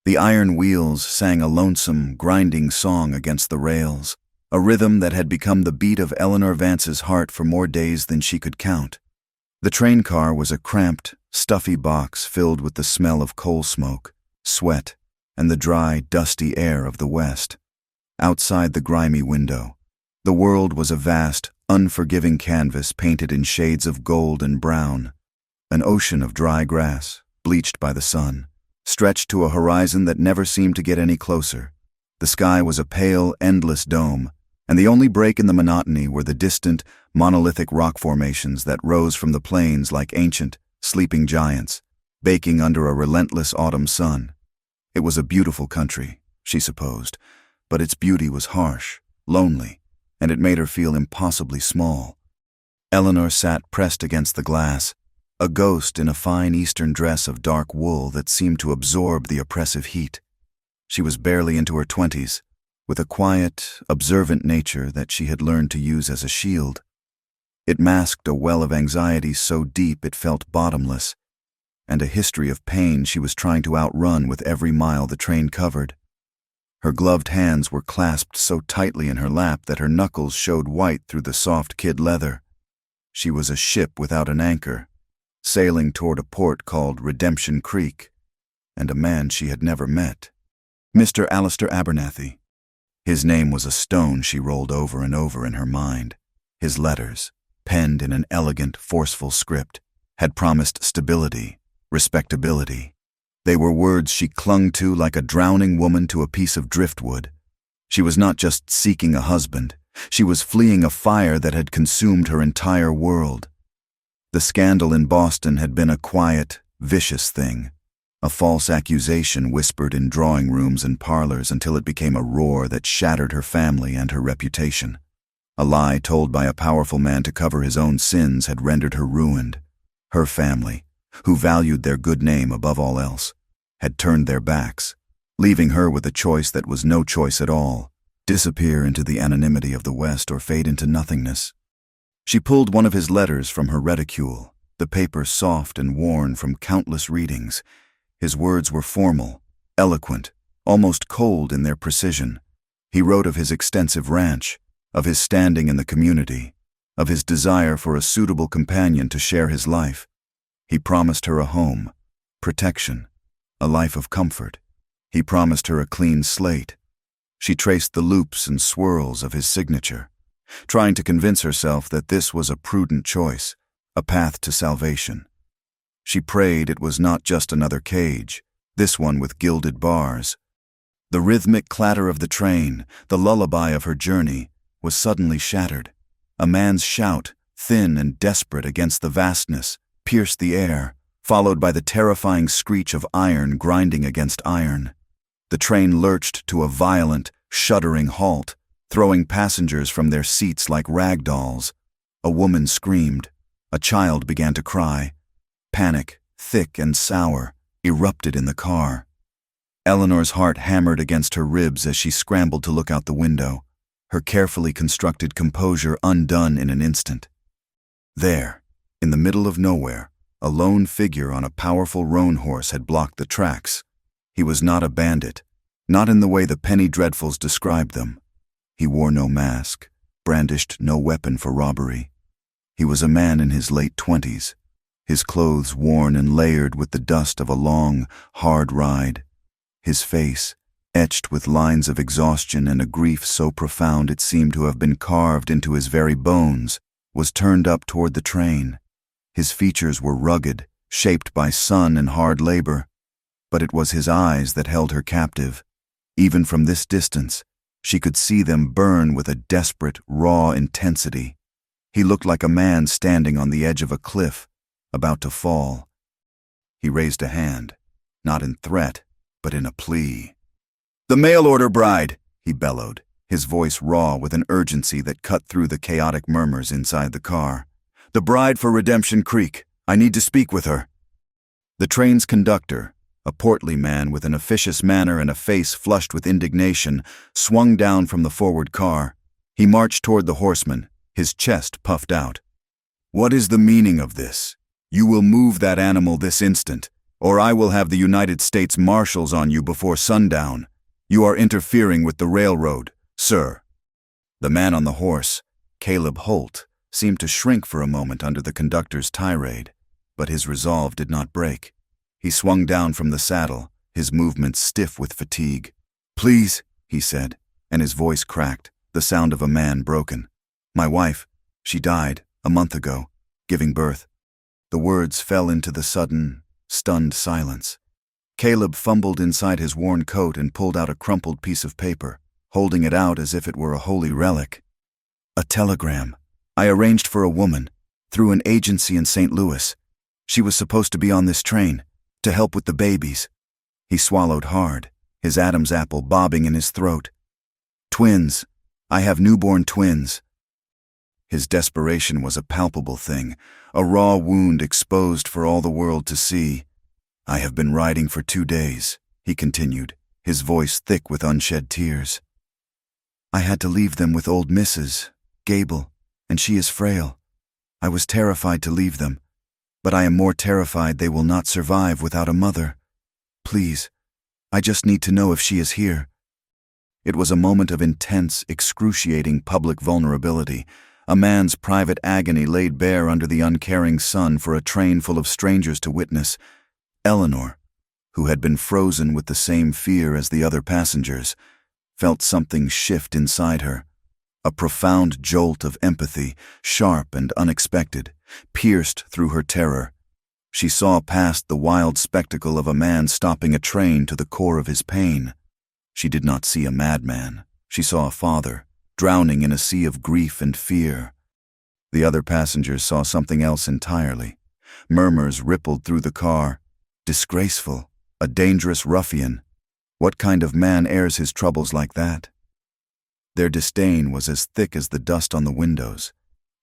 The iron wheels sang a lonesome, grinding song against the rails, a rhythm that had become the beat of Eleanor Vance's heart for more days than she could count. The train car was a cramped, stuffy box filled with the smell of coal smoke, sweat, and the dry, dusty air of the West. Outside the grimy window, the world was a vast, unforgiving canvas painted in shades of gold and brown. An ocean of dry grass, bleached by the sun, stretched to a horizon that never seemed to get any closer. The sky was a pale, endless dome, and the only break in the monotony were the distant, monolithic rock formations that rose from the plains like ancient, sleeping giants, baking under a relentless autumn sun. It was a beautiful country, she supposed, but its beauty was harsh, lonely, and it made her feel impossibly small. Eleanor sat pressed against the glass, a ghost in a fine eastern dress of dark wool that seemed to absorb the oppressive heat. She was barely into her 20s, with a quiet, observant nature that she had learned to use as a shield. It masked a well of anxiety so deep it felt bottomless, and a history of pain she was trying to outrun with every mile the train covered. Her gloved hands were clasped so tightly in her lap that her knuckles showed white through the soft kid leather. She was a ship without an anchor, sailing toward a port called Redemption Creek, and a man she had never met. Mr. Alistair Abernathy. His name was a stone she rolled over and over in her mind. His letters, penned in an elegant, forceful script, had promised stability, respectability. They were words she clung to like a drowning woman to a piece of driftwood. She was not just seeking a husband, she was fleeing a fire that had consumed her entire world. The scandal in Boston had been a quiet, vicious thing, a false accusation whispered in drawing rooms and parlors until it became a roar that shattered her family and her reputation. A lie told by a powerful man to cover his own sins had rendered her ruined. Her family, who valued their good name above all else, had turned their backs, leaving her with a choice that was no choice at all: disappear into the anonymity of the West or fade into nothingness. She pulled one of his letters from her reticule, the paper soft and worn from countless readings. His words were formal, eloquent, almost cold in their precision. He wrote of his extensive ranch, of his standing in the community, of his desire for a suitable companion to share his life. He promised her a home, protection, a life of comfort. He promised her a clean slate. She traced the loops and swirls of his signature, trying to convince herself that this was a prudent choice, a path to salvation. She prayed it was not just another cage, this one with gilded bars. The rhythmic clatter of the train, the lullaby of her journey, was suddenly shattered. A man's shout, thin and desperate against the vastness, pierced the air, followed by the terrifying screech of iron grinding against iron. The train lurched to a violent, shuddering halt, throwing passengers from their seats like rag dolls. A woman screamed. A child began to cry. Panic, thick and sour, erupted in the car. Eleanor's heart hammered against her ribs as she scrambled to look out the window, her carefully constructed composure undone in an instant. There, in the middle of nowhere, a lone figure on a powerful roan horse had blocked the tracks. He was not a bandit, not in the way the penny dreadfuls described them. He wore no mask, brandished no weapon for robbery. He was a man in his late 20s, his clothes worn and layered with the dust of a long, hard ride. His face, etched with lines of exhaustion and a grief so profound it seemed to have been carved into his very bones, was turned up toward the train. His features were rugged, shaped by sun and hard labor, but it was his eyes that held her captive. Even from this distance, she could see them burn with a desperate, raw intensity. He looked like a man standing on the edge of a cliff, about to fall. He raised a hand, not in threat, but in a plea. "The mail-order bride," he bellowed, his voice raw with an urgency that cut through the chaotic murmurs inside the car. "The bride for Redemption Creek. I need to speak with her." The train's conductor, a portly man with an officious manner and a face flushed with indignation, swung down from the forward car. He marched toward the horseman, his chest puffed out. "What is the meaning of this? You will move that animal this instant. or I will have the United States Marshals on you before sundown. You are interfering with the railroad, sir." The man on the horse, Caleb Holt, seemed to shrink for a moment under the conductor's tirade, but his resolve did not break. He swung down from the saddle, his movements stiff with fatigue. "Please," he said, and his voice cracked, the sound of a man broken. "My wife, she died a month ago, giving birth." The words fell into the sudden, stunned silence. Caleb fumbled inside his worn coat and pulled out a crumpled piece of paper, holding it out as if it were a holy relic. "A telegram. I arranged for a woman, through an agency in St. Louis. She was supposed to be on this train, to help with the babies." He swallowed hard, his Adam's apple bobbing in his throat. "Twins. I have newborn twins." His desperation was a palpable thing, a raw wound exposed for all the world to see. "I have been riding for 2 days, he continued, his voice thick with unshed tears. "I had to leave them with old Mrs. Gable, and she is frail. I was terrified to leave them, but I am more terrified they will not survive without a mother. Please, I just need to know if she is here." It was a moment of intense, excruciating public vulnerability, a man's private agony laid bare under the uncaring sun for a train full of strangers to witness. Eleanor, who had been frozen with the same fear as the other passengers, felt something shift inside her. A profound jolt of empathy, sharp and unexpected, pierced through her terror. She saw past the wild spectacle of a man stopping a train to the core of his pain. She did not see a madman. She saw a father, drowning in a sea of grief and fear. The other passengers saw something else entirely. Murmurs rippled through the car. Disgraceful, a dangerous ruffian. What kind of man airs his troubles like that? Their disdain was as thick as the dust on the windows.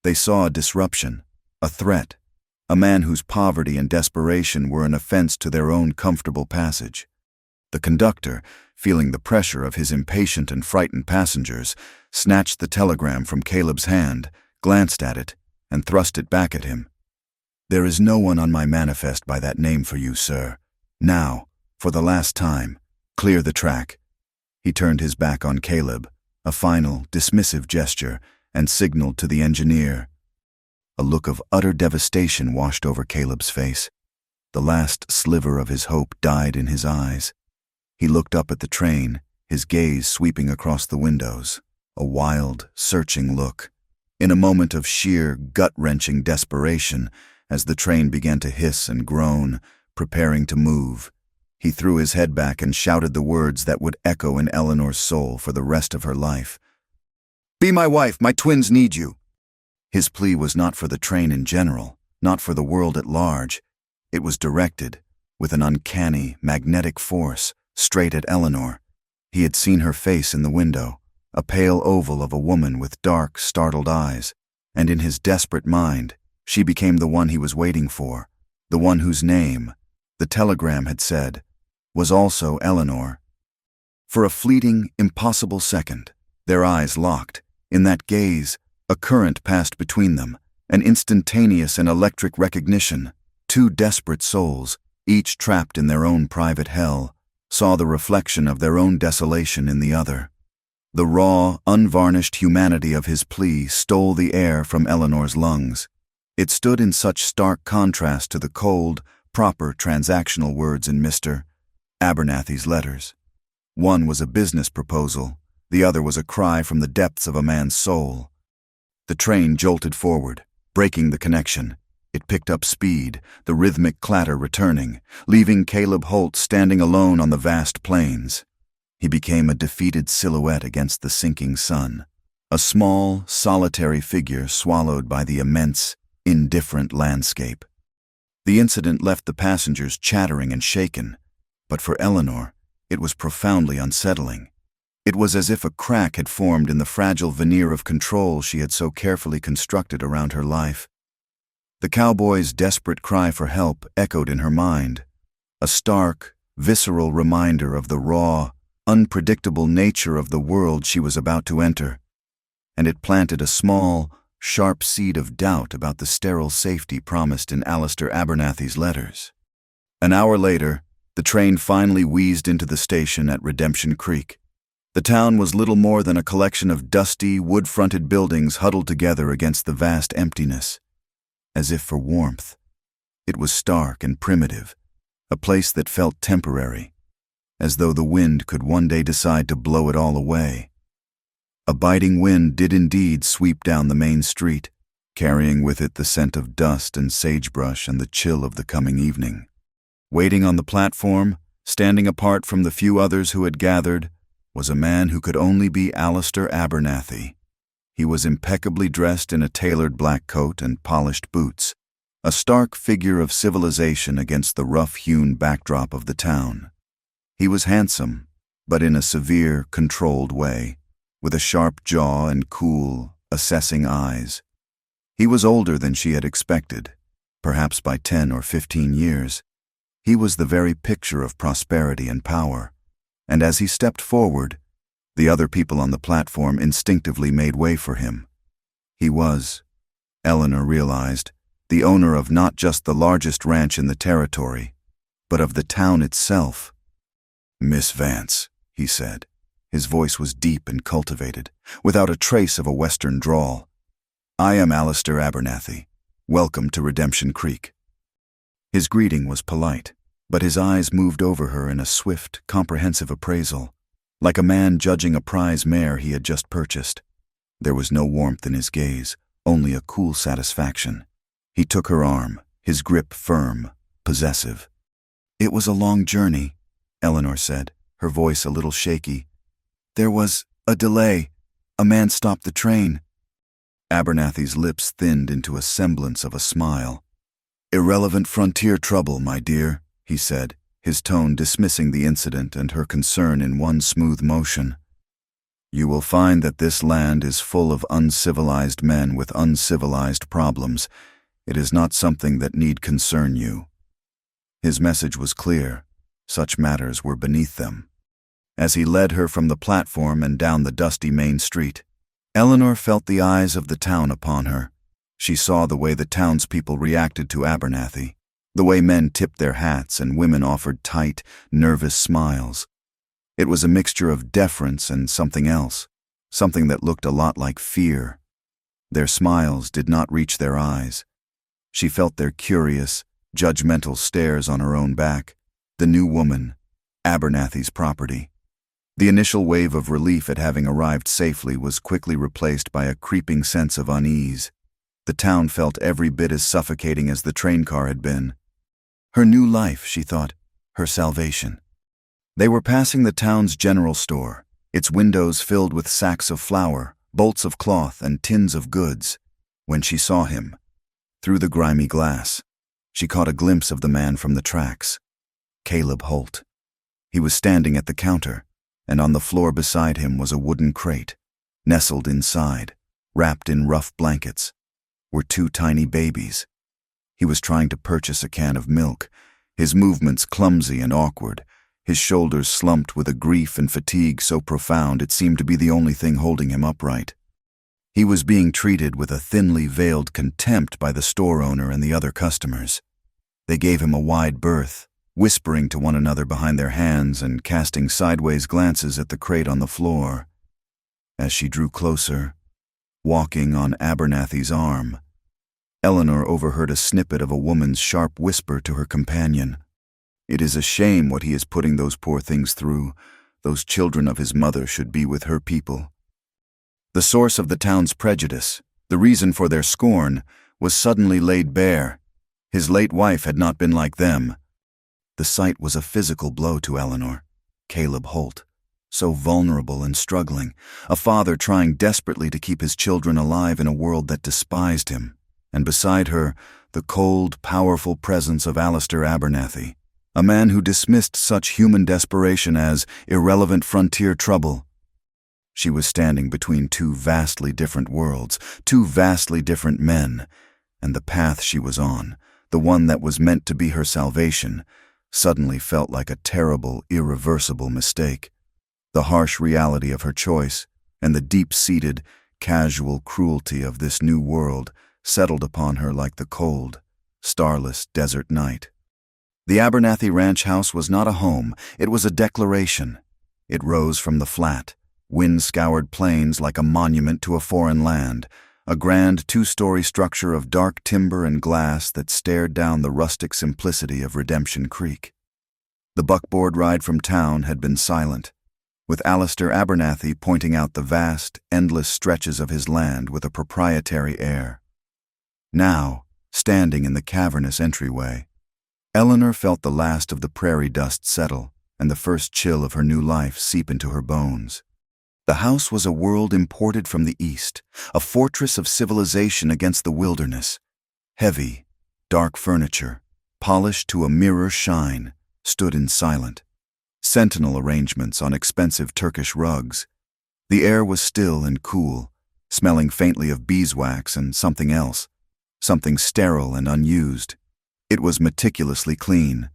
They saw a disruption, a threat, a man whose poverty and desperation were an offense to their own comfortable passage. The conductor, feeling the pressure of his impatient and frightened passengers, snatched the telegram from Caleb's hand, glanced at it, and thrust it back at him. "There is no one on my manifest by that name for you, sir. Now, for the last time, clear the track." He turned his back on Caleb, a final, dismissive gesture, and signaled to the engineer. A look of utter devastation washed over Caleb's face. The last sliver of his hope died in his eyes. He looked up at the train, his gaze sweeping across the windows, a wild, searching look. In a moment of sheer, gut-wrenching desperation, as the train began to hiss and groan, preparing to move, he threw his head back and shouted the words that would echo in Eleanor's soul for the rest of her life. "Be my wife, my twins need you." His plea was not for the train in general, not for the world at large. It was directed, with an uncanny, magnetic force, straight at Eleanor. He had seen her face in the window, a pale oval of a woman with dark, startled eyes, and in his desperate mind, she became the one he was waiting for, the one whose name, the telegram had said, was also Eleanor. For a fleeting, impossible second, their eyes locked. In that gaze, a current passed between them, an instantaneous and electric recognition. Two desperate souls, each trapped in their own private hell, saw the reflection of their own desolation in the other. The raw, unvarnished humanity of his plea stole the air from Eleanor's lungs. It stood in such stark contrast to the cold, proper transactional words in Mr. Abernathy's letters. One was a business proposal, the other was a cry from the depths of a man's soul. The train jolted forward, breaking the connection. It picked up speed, the rhythmic clatter returning, leaving Caleb Holt standing alone on the vast plains. He became a defeated silhouette against the sinking sun, a small, solitary figure swallowed by the immense, indifferent landscape. The incident left the passengers chattering and shaken, but for Eleanor, it was profoundly unsettling. It was as if a crack had formed in the fragile veneer of control she had so carefully constructed around her life. The cowboy's desperate cry for help echoed in her mind, a stark, visceral reminder of the raw, unpredictable nature of the world she was about to enter, and it planted a small, sharp seed of doubt about the sterile safety promised in Alistair Abernathy's letters. An hour later, the train finally wheezed into the station at Redemption Creek. The town was little more than a collection of dusty, wood-fronted buildings huddled together against the vast emptiness. As if for warmth, it was stark and primitive, a place that felt temporary, as though the wind could one day decide to blow it all away. A biting wind did indeed sweep down the main street, carrying with it the scent of dust and sagebrush and the chill of the coming evening. Waiting on the platform, standing apart from the few others who had gathered, was a man who could only be Alistair Abernathy. He was impeccably dressed in a tailored black coat and polished boots, a stark figure of civilization against the rough-hewn backdrop of the town. He was handsome, but in a severe, controlled way, with a sharp jaw and cool, assessing eyes. He was older than she had expected, perhaps by 10 or 15 years. He was the very picture of prosperity and power, and as he stepped forward, the other people on the platform instinctively made way for him. He was, Eleanor realized, the owner of not just the largest ranch in the territory, but of the town itself. "Miss Vance," he said. His voice was deep and cultivated, without a trace of a Western drawl. "I am Alistair Abernathy. Welcome to Redemption Creek." His greeting was polite, but his eyes moved over her in a swift, comprehensive appraisal, like a man judging a prize mare he had just purchased. There was no warmth in his gaze, only a cool satisfaction. He took her arm, his grip firm, possessive. "It was a long journey," Eleanor said, her voice a little shaky. "There was a delay. A man stopped the train." Abernathy's lips thinned into a semblance of a smile. "Irrelevant frontier trouble, my dear," he said, his tone dismissing the incident and her concern in one smooth motion. "You will find that this land is full of uncivilized men with uncivilized problems. It is not something that need concern you." His message was clear. Such matters were beneath them. As he led her from the platform and down the dusty main street, Eleanor felt the eyes of the town upon her. She saw the way the townspeople reacted to Abernathy, the way men tipped their hats and women offered tight, nervous smiles. It was a mixture of deference and something else, something that looked a lot like fear. Their smiles did not reach their eyes. She felt their curious, judgmental stares on her own back. The new woman, Abernathy's property. The initial wave of relief at having arrived safely was quickly replaced by a creeping sense of unease. The town felt every bit as suffocating as the train car had been. Her new life, she thought, her salvation. They were passing the town's general store, its windows filled with sacks of flour, bolts of cloth, and tins of goods, when she saw him. Through the grimy glass, she caught a glimpse of the man from the tracks, Caleb Holt. He was standing at the counter, and on the floor beside him was a wooden crate. Nestled inside, wrapped in rough blankets, were two tiny babies. He was trying to purchase a can of milk, his movements clumsy and awkward, his shoulders slumped with a grief and fatigue so profound it seemed to be the only thing holding him upright. He was being treated with a thinly veiled contempt by the store owner and the other customers. They gave him a wide berth, whispering to one another behind their hands and casting sideways glances at the crate on the floor. As she drew closer, walking on Abernathy's arm, Eleanor overheard a snippet of a woman's sharp whisper to her companion. "It is a shame what he is putting those poor things through. Those children of his mother should be with her people." The source of the town's prejudice, the reason for their scorn, was suddenly laid bare. His late wife had not been like them. The sight was a physical blow to Eleanor. Caleb Holt, so vulnerable and struggling, a father trying desperately to keep his children alive in a world that despised him, and beside her, the cold, powerful presence of Alistair Abernathy, a man who dismissed such human desperation as irrelevant frontier trouble. She was standing between two vastly different worlds, two vastly different men, and the path she was on, the one that was meant to be her salvation, suddenly felt like a terrible, irreversible mistake. The harsh reality of her choice and the deep-seated, casual cruelty of this new world settled upon her like the cold, starless desert night. The Abernathy Ranch house was not a home, it was a declaration. It rose from the flat, wind-scoured plains like a monument to a foreign land, a grand two-story structure of dark timber and glass that stared down the rustic simplicity of Redemption Creek. The buckboard ride from town had been silent, with Alistair Abernathy pointing out the vast, endless stretches of his land with a proprietary air. Now, standing in the cavernous entryway, Eleanor felt the last of the prairie dust settle and the first chill of her new life seep into her bones. The house was a world imported from the east, a fortress of civilization against the wilderness. Heavy, dark furniture, polished to a mirror shine, stood in silent, sentinel arrangements on expensive Turkish rugs. The air was still and cool, smelling faintly of beeswax and something else, something sterile and unused. It was meticulously clean,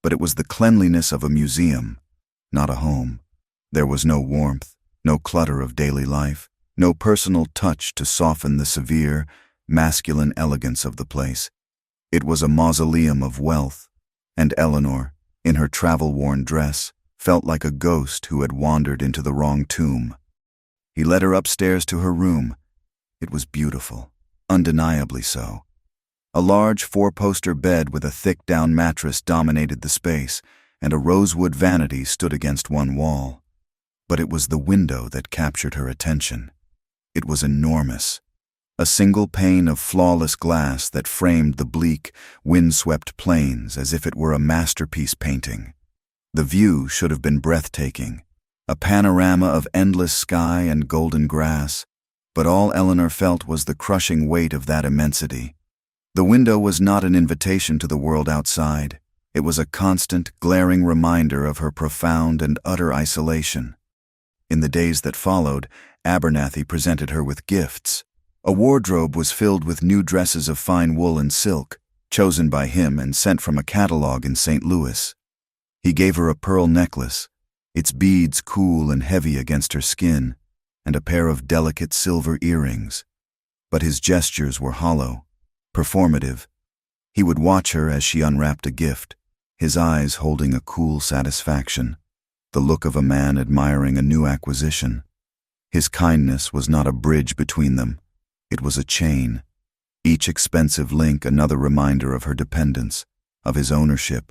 but it was the cleanliness of a museum, not a home. There was no warmth, no clutter of daily life, no personal touch to soften the severe, masculine elegance of the place. It was a mausoleum of wealth, and Eleanor, in her travel-worn dress, felt like a ghost who had wandered into the wrong tomb. He led her upstairs to her room. It was beautiful, undeniably so. A large four-poster bed with a thick down mattress dominated the space, and a rosewood vanity stood against one wall. But it was the window that captured her attention. It was enormous, a single pane of flawless glass that framed the bleak, wind-swept plains as if it were a masterpiece painting. The view should have been breathtaking, a panorama of endless sky and golden grass, but all Eleanor felt was the crushing weight of that immensity. The window was not an invitation to the world outside. It was a constant, glaring reminder of her profound and utter isolation. In the days that followed, Abernathy presented her with gifts. A wardrobe was filled with new dresses of fine wool and silk, chosen by him and sent from a catalog in St. Louis. He gave her a pearl necklace, its beads cool and heavy against her skin, and a pair of delicate silver earrings. But his gestures were hollow, performative. He would watch her as she unwrapped a gift, his eyes holding a cool satisfaction, the look of a man admiring a new acquisition. His kindness was not a bridge between them, it was a chain, each expensive link another reminder of her dependence, of his ownership.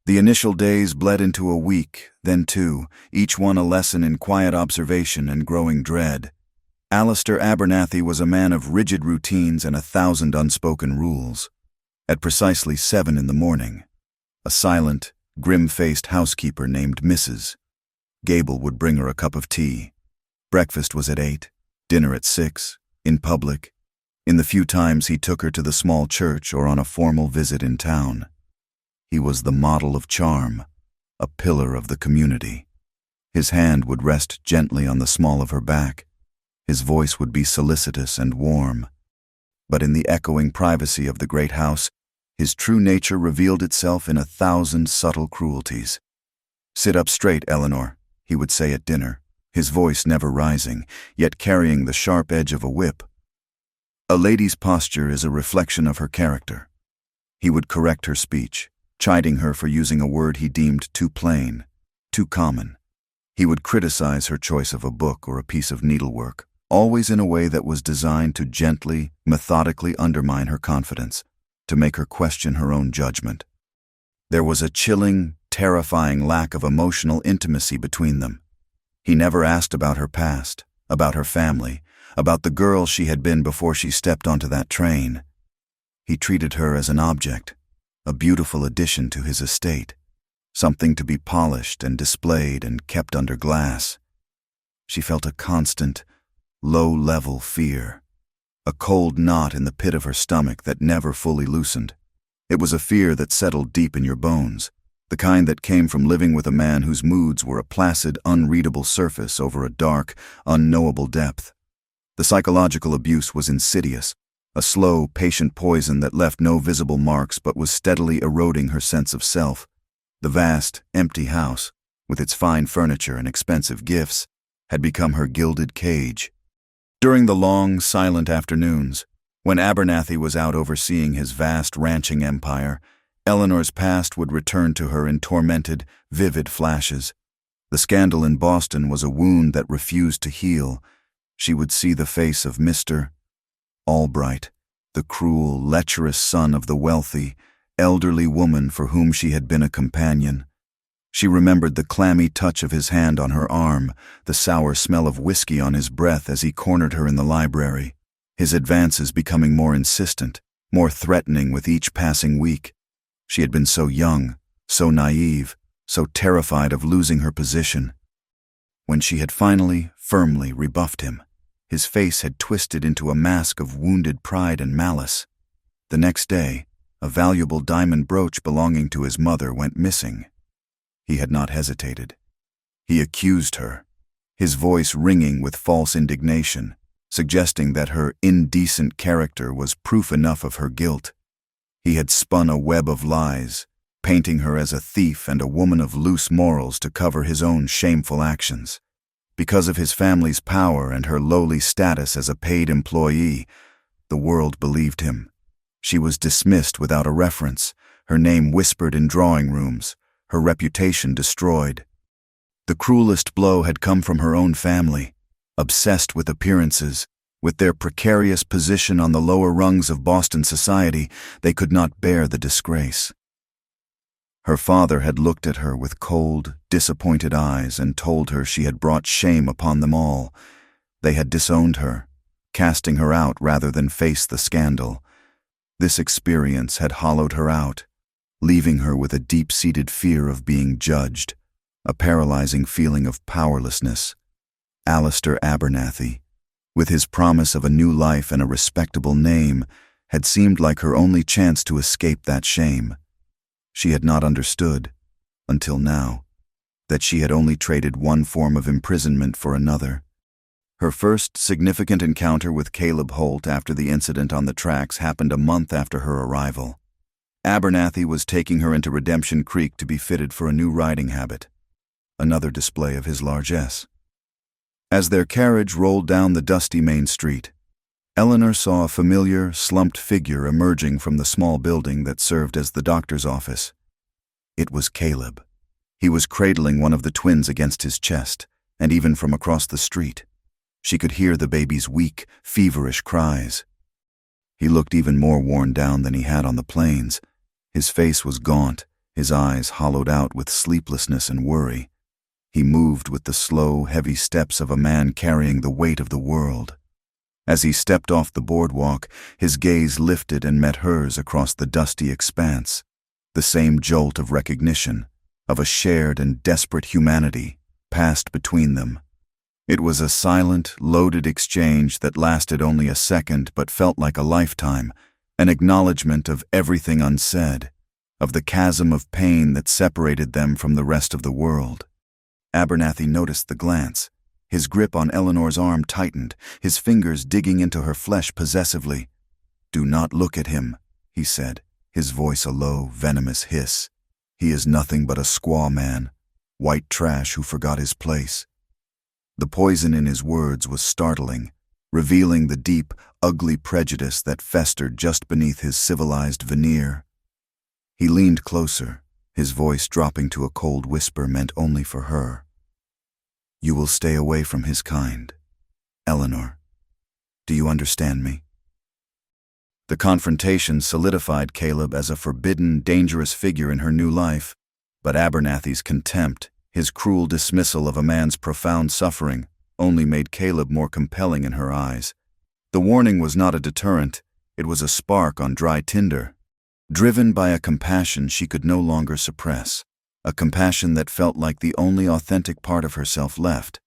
The initial days bled into a week, then two, each one a lesson in quiet observation and growing dread. Alistair Abernathy was a man of rigid routines and 1,000 unspoken rules. At precisely 7 in the morning, a silent, grim-faced housekeeper named Mrs. Gable would bring her a cup of tea. Breakfast was at 8, dinner at 6, in public, in the few times he took her to the small church or on a formal visit in town. He was the model of charm, a pillar of the community. His hand would rest gently on the small of her back. His voice would be solicitous and warm. But in the echoing privacy of the great house, his true nature revealed itself in 1,000 subtle cruelties. "Sit up straight, Eleanor," he would say at dinner, his voice never rising, yet carrying the sharp edge of a whip. A lady's posture is a reflection of her character. He would correct her speech, chiding her for using a word he deemed too plain, too common. He would criticize her choice of a book or a piece of needlework, always in a way that was designed to gently, methodically undermine her confidence, to make her question her own judgment. There was a chilling, terrifying lack of emotional intimacy between them. He never asked about her past, about her family, about the girl she had been before she stepped onto that train. He treated her as an object, a beautiful addition to his estate, something to be polished and displayed and kept under glass. She felt a constant, low-level fear, a cold knot in the pit of her stomach that never fully loosened. It was a fear that settled deep in your bones, the kind that came from living with a man whose moods were a placid, unreadable surface over a dark, unknowable depth. The psychological abuse was insidious, a slow, patient poison that left no visible marks but was steadily eroding her sense of self. The vast, empty house, with its fine furniture and expensive gifts, had become her gilded cage. During the long, silent afternoons, when Abernathy was out overseeing his vast ranching empire, Eleanor's past would return to her in tormented, vivid flashes. The scandal in Boston was a wound that refused to heal. She would see the face of Mr. Albright, the cruel, lecherous son of the wealthy, elderly woman for whom she had been a companion. She remembered the clammy touch of his hand on her arm, the sour smell of whiskey on his breath as he cornered her in the library, his advances becoming more insistent, more threatening with each passing week. She had been so young, so naive, so terrified of losing her position. When she had finally, firmly rebuffed him, his face had twisted into a mask of wounded pride and malice. The next day, a valuable diamond brooch belonging to his mother went missing. He had not hesitated. He accused her, his voice ringing with false indignation, suggesting that her indecent character was proof enough of her guilt. He had spun a web of lies, painting her as a thief and a woman of loose morals to cover his own shameful actions. Because of his family's power and her lowly status as a paid employee, the world believed him. She was dismissed without a reference, her name whispered in drawing rooms, her reputation destroyed. The cruelest blow had come from her own family, obsessed with appearances. With their precarious position on the lower rungs of Boston society, they could not bear the disgrace. Her father had looked at her with cold, disappointed eyes and told her she had brought shame upon them all. They had disowned her, casting her out rather than face the scandal. This experience had hollowed her out, leaving her with a deep-seated fear of being judged, a paralyzing feeling of powerlessness. Alistair Abernathy, with his promise of a new life and a respectable name, had seemed like her only chance to escape that shame. She had not understood, until now, that she had only traded one form of imprisonment for another. Her first significant encounter with Caleb Holt after the incident on the tracks happened a month after her arrival. Abernathy was taking her into Redemption Creek to be fitted for a new riding habit, another display of his largesse. As their carriage rolled down the dusty main street, Eleanor saw a familiar, slumped figure emerging from the small building that served as the doctor's office. It was Caleb. He was cradling one of the twins against his chest, and even from across the street, she could hear the baby's weak, feverish cries. He looked even more worn down than he had on the plains. His face was gaunt, his eyes hollowed out with sleeplessness and worry. He moved with the slow, heavy steps of a man carrying the weight of the world. As he stepped off the boardwalk, his gaze lifted and met hers across the dusty expanse. The same jolt of recognition, of a shared and desperate humanity, passed between them. It was a silent, loaded exchange that lasted only a second but felt like a lifetime, an acknowledgement of everything unsaid, of the chasm of pain that separated them from the rest of the world. Abernathy noticed the glance. His grip on Eleanor's arm tightened, his fingers digging into her flesh possessively. "Do not look at him," he said, his voice a low, venomous hiss. "He is nothing but a squaw man, white trash who forgot his place." The poison in his words was startling, revealing the deep, ugly prejudice that festered just beneath his civilized veneer. He leaned closer, his voice dropping to a cold whisper meant only for her. "You will stay away from his kind, Eleanor. Do you understand me?" The confrontation solidified Caleb as a forbidden, dangerous figure in her new life, but Abernathy's contempt, his cruel dismissal of a man's profound suffering, only made Caleb more compelling in her eyes. The warning was not a deterrent, it was a spark on dry tinder. Driven by a compassion she could no longer suppress, a compassion that felt like the only authentic part of herself left,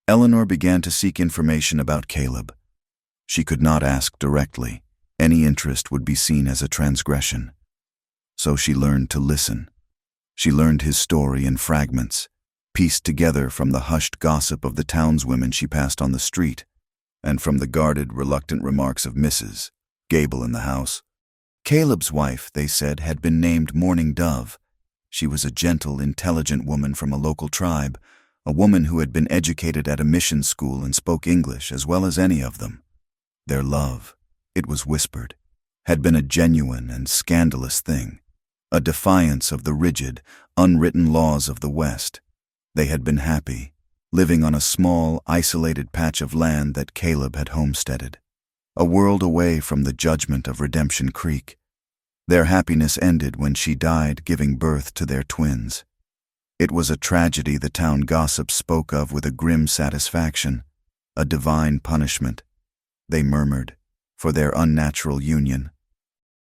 Eleanor began to seek information about Caleb. She could not ask directly. Any interest would be seen as a transgression. So she learned to listen. She learned his story in fragments, pieced together from the hushed gossip of the townswomen she passed on the street, and from the guarded, reluctant remarks of Mrs. Gable in the house. Caleb's wife, they said, had been named Morning Dove. She was a gentle, intelligent woman from a local tribe, a woman who had been educated at a mission school and spoke English as well as any of them. Their love, it was whispered, had been a genuine and scandalous thing. a defiance of the rigid, unwritten laws of the West. They had been happy, living on a small, isolated patch of land that Caleb had homesteaded, a world away from the judgment of Redemption Creek. Their happiness ended when she died, giving birth to their twins. It was a tragedy the town gossip spoke of with a grim satisfaction, a divine punishment, they murmured, for their unnatural union.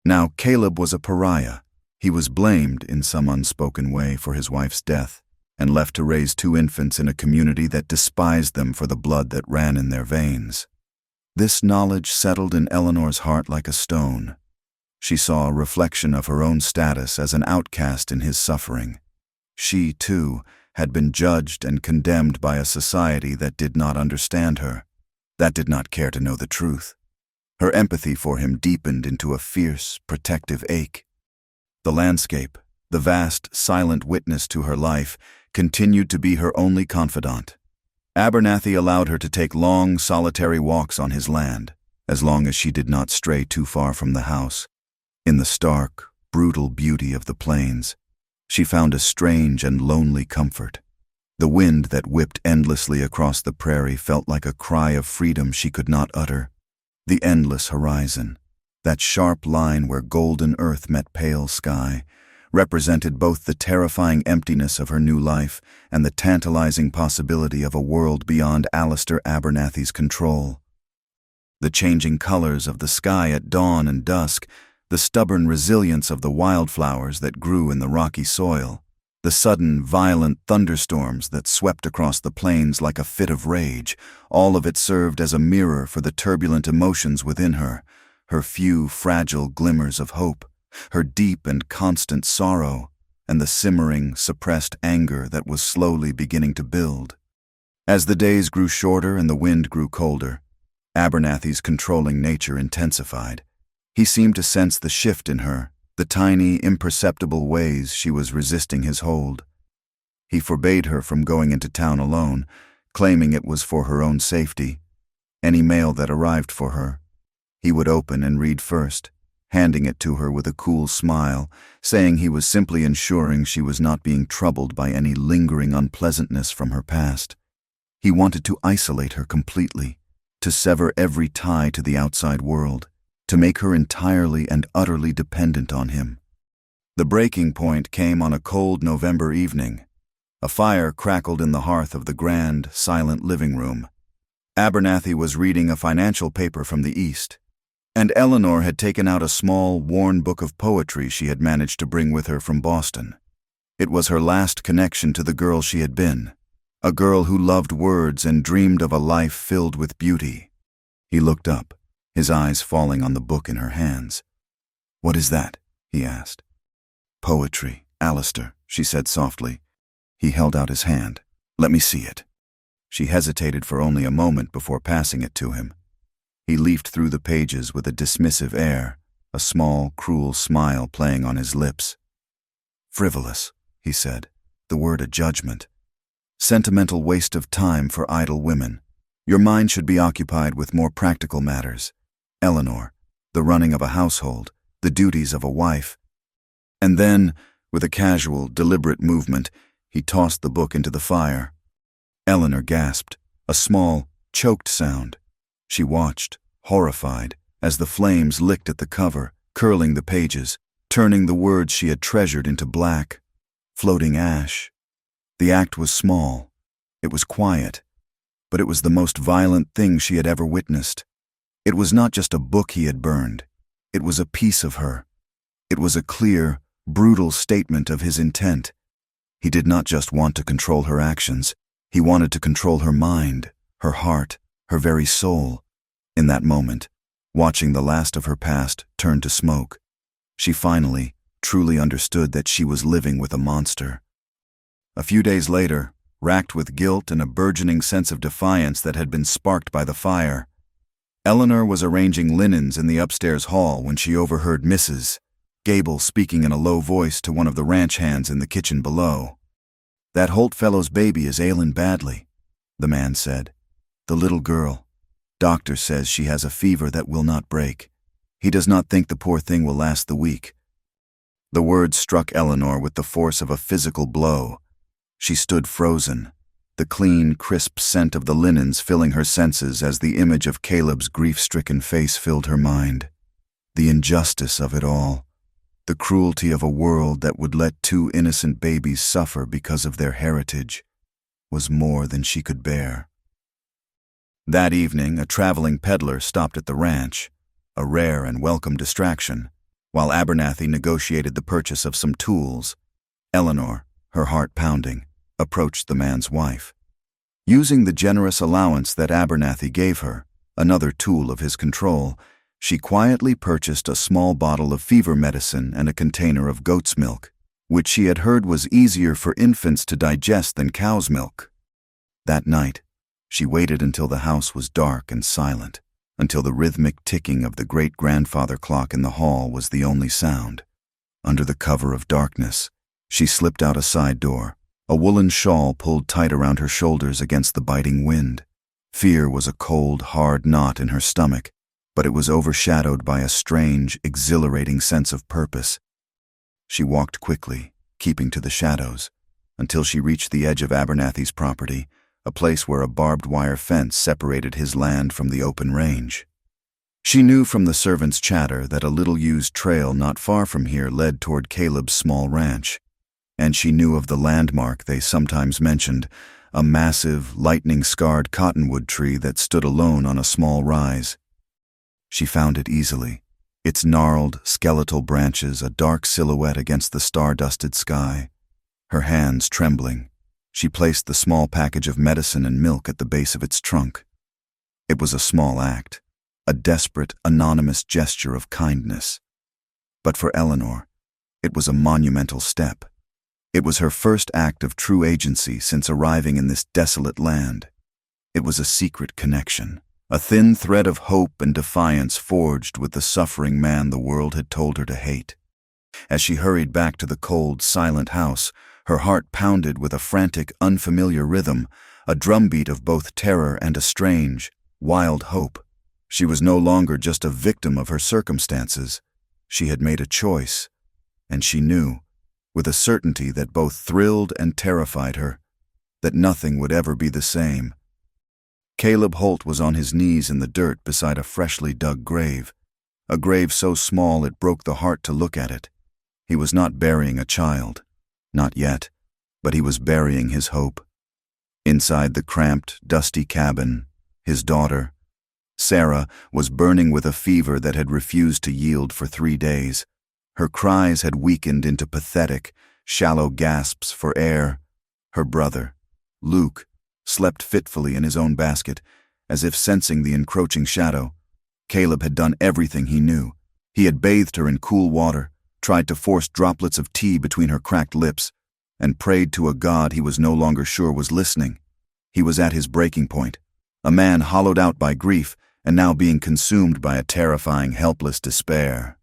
Now Caleb was a pariah. He was blamed in some unspoken way for his wife's death, and left to raise two infants in a community that despised them for the blood that ran in their veins. This knowledge settled in Eleanor's heart like a stone. She saw a reflection of her own status as an outcast in his suffering. She, too, had been judged and condemned by a society that did not understand her, that did not care to know the truth. Her empathy for him deepened into a fierce, protective ache. The landscape, the vast, silent witness to her life, continued to be her only confidant. Abernathy allowed her to take long, solitary walks on his land, as long as she did not stray too far from the house. In the stark, brutal beauty of the plains, she found a strange and lonely comfort. The wind that whipped endlessly across the prairie felt like a cry of freedom she could not utter. The endless horizon, that sharp line where golden earth met pale sky, represented both the terrifying emptiness of her new life and the tantalizing possibility of a world beyond Alistair Abernathy's control. The changing colors of the sky at dawn and dusk, the stubborn resilience of the wildflowers that grew in the rocky soil, the sudden, violent thunderstorms that swept across the plains like a fit of rage, all of it served as a mirror for the turbulent emotions within her, her few fragile glimmers of hope, her deep and constant sorrow, and the simmering, suppressed anger that was slowly beginning to build. As the days grew shorter and the wind grew colder, Abernathy's controlling nature intensified. He seemed to sense the shift in her, the tiny, imperceptible ways she was resisting his hold. He forbade her from going into town alone, claiming it was for her own safety. Any mail that arrived for her, he would open and read first, handing it to her with a cool smile, saying he was simply ensuring she was not being troubled by any lingering unpleasantness from her past. He wanted to isolate her completely, to sever every tie to the outside world, to make her entirely and utterly dependent on him. The breaking point came on a cold November evening. A fire crackled in the hearth of the grand, silent living room. Abernathy was reading a financial paper from the East, and Eleanor had taken out a small, worn book of poetry she had managed to bring with her from Boston. It was her last connection to the girl she had been, a girl who loved words and dreamed of a life filled with beauty. He looked up, his eyes falling on the book in her hands. "What is that?" he asked. "Poetry, Alistair," she said softly. He held out his hand. "Let me see it." She hesitated for only a moment before passing it to him. He leafed through the pages with a dismissive air, a small, cruel smile playing on his lips. "Frivolous," he said, the word a judgment. "Sentimental waste of time for idle women. Your mind should be occupied with more practical matters. Eleanor, the running of a household, the duties of a wife." And then, with a casual, deliberate movement, he tossed the book into the fire. Eleanor gasped, a small, choked sound. She watched, horrified, as the flames licked at the cover, curling the pages, turning the words she had treasured into black, floating ash. The act was small. It was quiet. But it was the most violent thing she had ever witnessed. It was not just a book he had burned. It was a piece of her. It was a clear, brutal statement of his intent. He did not just want to control her actions. He wanted to control her mind, her heart, her very soul. In that moment, watching the last of her past turn to smoke, she finally, truly understood that she was living with a monster. A few days later, racked with guilt and a burgeoning sense of defiance that had been sparked by the fire, Eleanor was arranging linens in the upstairs hall when she overheard Mrs. Gable speaking in a low voice to one of the ranch hands in the kitchen below. "That Holt fellow's baby is ailing badly," the man said. "The little girl. Doctor says she has a fever that will not break. He does not think the poor thing will last the week." The words struck Eleanor with the force of a physical blow. She stood frozen, the clean, crisp scent of the linens filling her senses as the image of Caleb's grief-stricken face filled her mind. The injustice of it all, the cruelty of a world that would let two innocent babies suffer because of their heritage, was more than she could bear. That evening, a traveling peddler stopped at the ranch, a rare and welcome distraction. While Abernathy negotiated the purchase of some tools, Eleanor, her heart pounding, approached the man's wife. Using the generous allowance that Abernathy gave her, another tool of his control, she quietly purchased a small bottle of fever medicine and a container of goat's milk, which she had heard was easier for infants to digest than cow's milk. That night, she waited until the house was dark and silent, until the rhythmic ticking of the great-grandfather clock in the hall was the only sound. Under the cover of darkness, she slipped out a side door, a woolen shawl pulled tight around her shoulders against the biting wind. Fear was a cold, hard knot in her stomach, but it was overshadowed by a strange, exhilarating sense of purpose. She walked quickly, keeping to the shadows, until she reached the edge of Abernathy's property, a place where a barbed wire fence separated his land from the open range. She knew from the servants' chatter that a little-used trail not far from here led toward Caleb's small ranch, and she knew of the landmark they sometimes mentioned, a massive, lightning-scarred cottonwood tree that stood alone on a small rise. She found it easily, its gnarled, skeletal branches a dark silhouette against the star-dusted sky. Her hands trembling, she placed the small package of medicine and milk at the base of its trunk. It was a small act, a desperate, anonymous gesture of kindness. But for Eleanor, it was a monumental step. It was her first act of true agency since arriving in this desolate land. It was a secret connection, a thin thread of hope and defiance forged with the suffering man the world had told her to hate. As she hurried back to the cold, silent house, her heart pounded with a frantic, unfamiliar rhythm, a drumbeat of both terror and a strange, wild hope. She was no longer just a victim of her circumstances. She had made a choice, and she knew, with a certainty that both thrilled and terrified her, that nothing would ever be the same. Caleb Holt was on his knees in the dirt beside a freshly dug grave, a grave so small it broke the heart to look at it. He was not burying a child. Not yet, but he was burying his hope. Inside the cramped, dusty cabin, his daughter, Sarah, was burning with a fever that had refused to yield for 3 days. Her cries had weakened into pathetic, shallow gasps for air. Her brother, Luke, slept fitfully in his own basket, as if sensing the encroaching shadow. Caleb had done everything he knew. He had bathed her in cool water, tried to force droplets of tea between her cracked lips, and prayed to a God he was no longer sure was listening. He was at his breaking point, a man hollowed out by grief and now being consumed by a terrifying, helpless despair.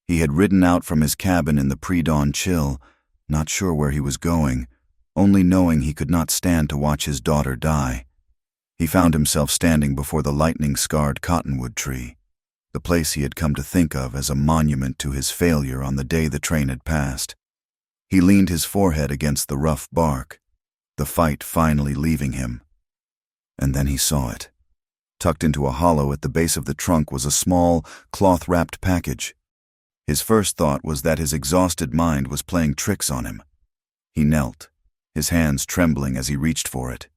He had ridden out from his cabin in the pre-dawn chill, not sure where he was going, only knowing he could not stand to watch his daughter die. He found himself standing before the lightning-scarred cottonwood tree, the place he had come to think of as a monument to his failure on the day the train had passed. He leaned his forehead against the rough bark, the fight finally leaving him. And then he saw it. Tucked into a hollow at the base of the trunk was a small, cloth-wrapped package. His first thought was that his exhausted mind was playing tricks on him. He knelt, his hands trembling as he reached for it.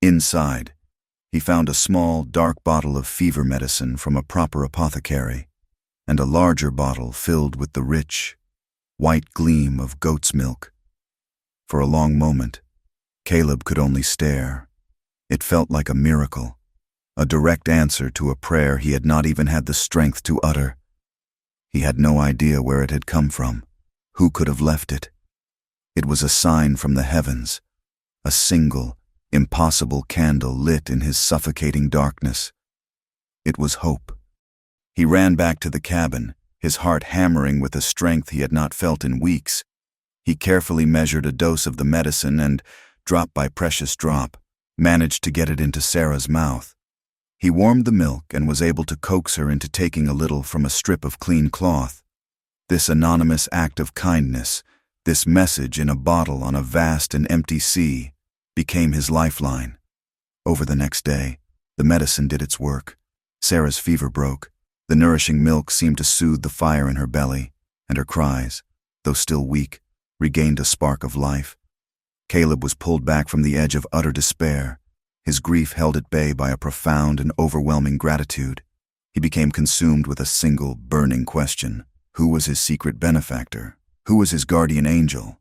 Inside, he found a small, dark bottle of fever medicine from a proper apothecary, and a larger bottle filled with the rich, white gleam of goat's milk. For a long moment, Caleb could only stare. It felt like a miracle, a direct answer to a prayer he had not even had the strength to utter. He had no idea where it had come from, who could have left it. It was a sign from the heavens, a single, impossible candle lit in his suffocating darkness. It was hope. He ran back to the cabin, his heart hammering with a strength he had not felt in weeks. He carefully measured a dose of the medicine and, drop by precious drop, managed to get it into Sarah's mouth. He warmed the milk and was able to coax her into taking a little from a strip of clean cloth. This anonymous act of kindness, this message in a bottle on a vast and empty sea, became his lifeline. Over the next day, the medicine did its work. Sarah's fever broke. The nourishing milk seemed to soothe the fire in her belly, and her cries, though still weak, regained a spark of life. Caleb was pulled back from the edge of utter despair, his grief held at bay by a profound and overwhelming gratitude. He became consumed with a single, burning question. Who was his secret benefactor? Who was his guardian angel?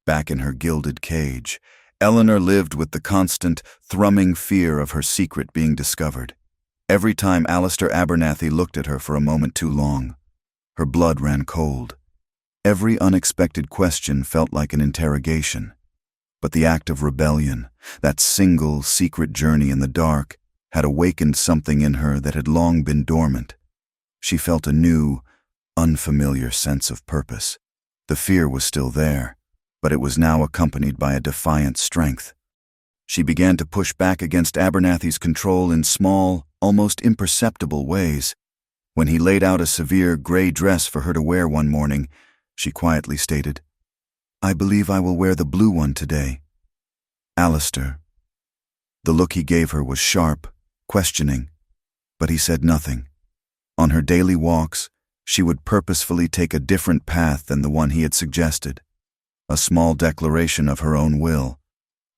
Back in her gilded cage, Eleanor lived with the constant, thrumming fear of her secret being discovered. Every time Alistair Abernathy looked at her for a moment too long, her blood ran cold. Every unexpected question felt like an interrogation. But the act of rebellion, that single, secret journey in the dark, had awakened something in her that had long been dormant. She felt a new, unfamiliar sense of purpose. The fear was still there, but it was now accompanied by a defiant strength. She began to push back against Abernathy's control in small, almost imperceptible ways. When he laid out a severe gray dress for her to wear one morning, she quietly stated, "I believe I will wear the blue one today." Alistair. The look he gave her was sharp, questioning, but he said nothing. On her daily walks, she would purposefully take a different path than the one he had suggested. A small declaration of her own will.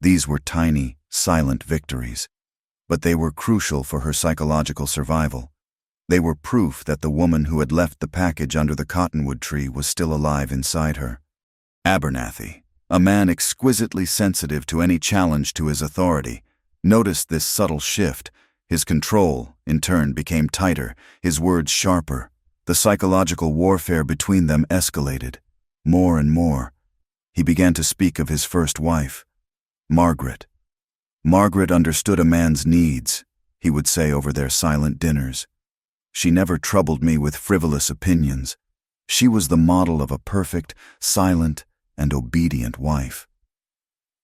These were tiny, silent victories, but they were crucial for her psychological survival. They were proof that the woman who had left the package under the cottonwood tree was still alive inside her. Abernathy, a man exquisitely sensitive to any challenge to his authority, noticed this subtle shift. His control, in turn, became tighter, his words sharper. The psychological warfare between them escalated. More and more. He began to speak of his first wife, Margaret. Margaret understood a man's needs, he would say over their silent dinners. She never troubled me with frivolous opinions. She was the model of a perfect, silent, and obedient wife.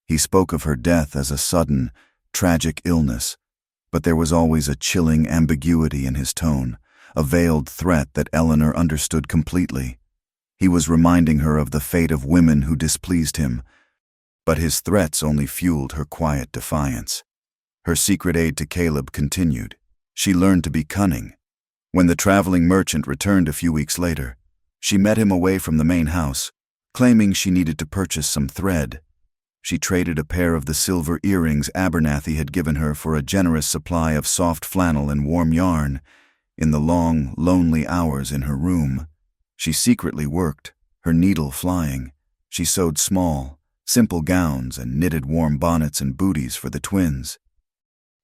He spoke of her death as a sudden, tragic illness, but there was always a chilling ambiguity in his tone, a veiled threat that Eleanor understood completely. He was reminding her of the fate of women who displeased him, but his threats only fueled her quiet defiance. Her secret aid to Caleb continued. She learned to be cunning. When the traveling merchant returned a few weeks later, she met him away from the main house, claiming she needed to purchase some thread. She traded a pair of the silver earrings Abernathy had given her for a generous supply of soft flannel and warm yarn. In the long, lonely hours in her room, she secretly worked, her needle flying. She sewed small, simple gowns and knitted warm bonnets and booties for the twins.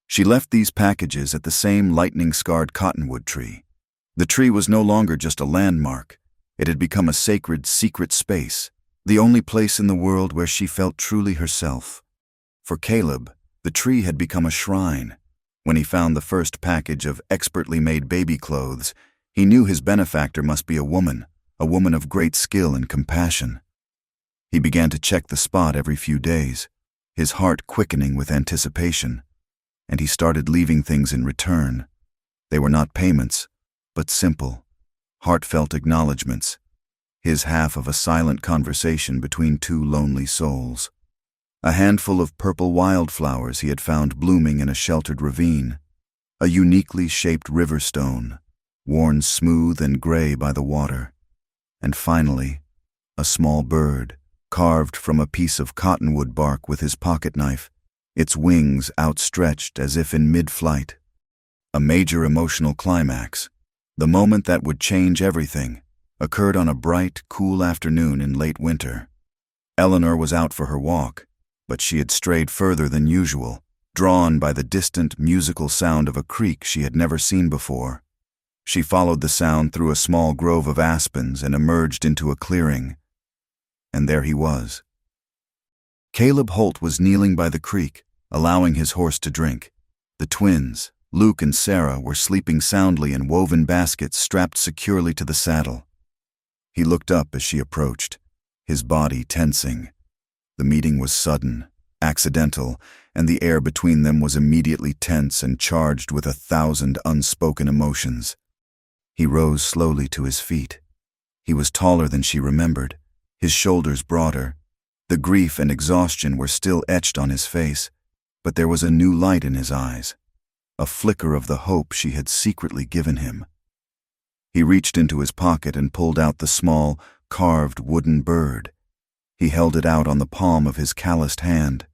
She left these packages at the same lightning-scarred cottonwood tree. The tree was no longer just a landmark. It had become a sacred, secret space, the only place in the world where she felt truly herself. For Caleb, the tree had become a shrine. When he found the first package of expertly made baby clothes, he knew his benefactor must be a woman of great skill and compassion. He began to check the spot every few days, his heart quickening with anticipation, and he started leaving things in return. They were not payments, but simple, heartfelt acknowledgments, his half of a silent conversation between two lonely souls. A handful of purple wildflowers he had found blooming in a sheltered ravine, a uniquely shaped river stone, worn smooth and gray by the water, and finally, a small bird, carved from a piece of cottonwood bark with his pocket knife, its wings outstretched as if in mid-flight. A major emotional climax, the moment that would change everything, occurred on a bright, cool afternoon in late winter. Eleanor was out for her walk, but she had strayed further than usual, drawn by the distant, musical sound of a creek she had never seen before. She followed the sound through a small grove of aspens and emerged into a clearing. And there he was. Caleb Holt was kneeling by the creek, allowing his horse to drink. The twins, Luke and Sarah, were sleeping soundly in woven baskets strapped securely to the saddle. He looked up as she approached, his body tensing. The meeting was sudden, accidental, and the air between them was immediately tense and charged with 1,000 unspoken emotions. He rose slowly to his feet. He was taller than she remembered, his shoulders broader. The grief and exhaustion were still etched on his face, but there was a new light in his eyes, a flicker of the hope she had secretly given him. He reached into his pocket and pulled out the small, carved wooden bird. He held it out on the palm of his calloused hand.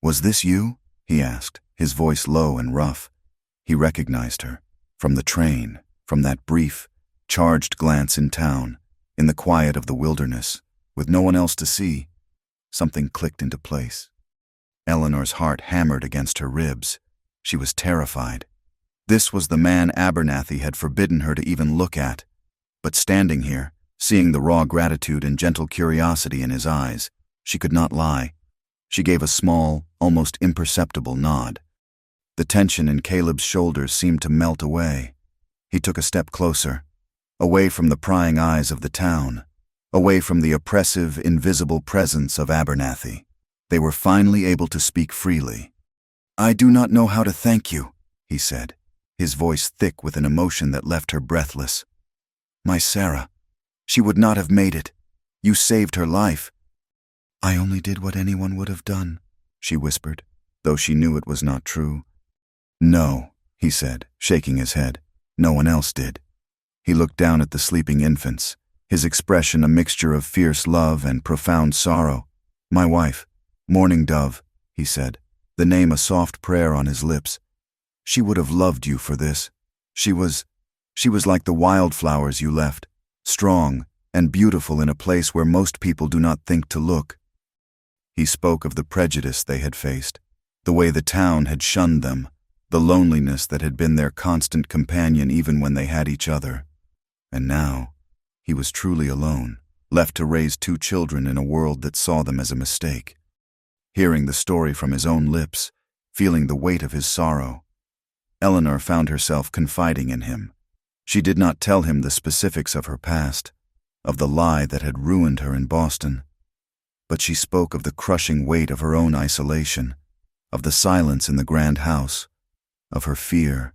"Was this you?" he asked, his voice low and rough. He recognized her, from the train, from that brief, charged glance in town, in the quiet of the wilderness, with no one else to see. Something clicked into place. Eleanor's heart hammered against her ribs. She was terrified. This was the man Abernathy had forbidden her to even look at. But standing here, seeing the raw gratitude and gentle curiosity in his eyes, she could not lie. She gave a small, almost imperceptible nod. The tension in Caleb's shoulders seemed to melt away. He took a step closer, away from the prying eyes of the town, away from the oppressive, invisible presence of Abernathy. They were finally able to speak freely. "I do not know how to thank you," he said, his voice thick with an emotion that left her breathless. "My Sarah, she would not have made it. You saved her life." "I only did what anyone would have done," she whispered, though she knew it was not true. "No," he said, shaking his head. "No one else did." He looked down at the sleeping infants, his expression a mixture of fierce love and profound sorrow. "My wife, Mourning Dove," he said, the name a soft prayer on his lips. "She would have loved you for this. She was like the wildflowers you left, strong and beautiful in a place where most people do not think to look." He spoke of the prejudice they had faced, the way the town had shunned them, the loneliness that had been their constant companion even when they had each other. And now, he was truly alone, left to raise 2 children in a world that saw them as a mistake. Hearing the story from his own lips, feeling the weight of his sorrow, Eleanor found herself confiding in him. She did not tell him the specifics of her past, of the lie that had ruined her in Boston, but she spoke of the crushing weight of her own isolation, of the silence in the grand house, of her fear.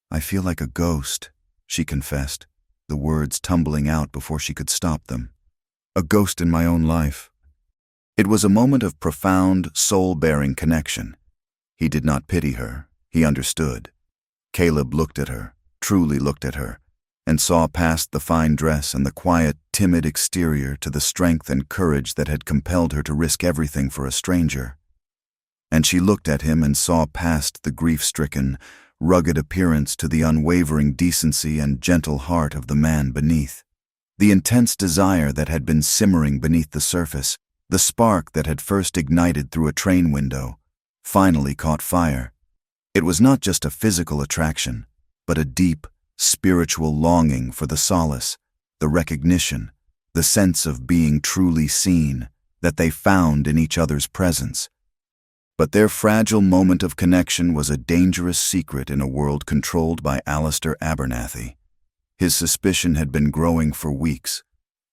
"I feel like a ghost," she confessed, the words tumbling out before she could stop them. "A ghost in my own life." It was a moment of profound, soul-bearing connection. He did not pity her. He understood. Caleb looked at her, truly looked at her, and saw past the fine dress and the quiet, timid exterior to the strength and courage that had compelled her to risk everything for a stranger. And she looked at him and saw past the grief-stricken, rugged appearance to the unwavering decency and gentle heart of the man beneath. The intense desire that had been simmering beneath the surface, the spark that had first ignited through a train window, finally caught fire. It was not just a physical attraction, but a deep, spiritual longing for the solace, the recognition, the sense of being truly seen that they found in each other's presence. But their fragile moment of connection was a dangerous secret in a world controlled by Alistair Abernathy. His suspicion had been growing for weeks.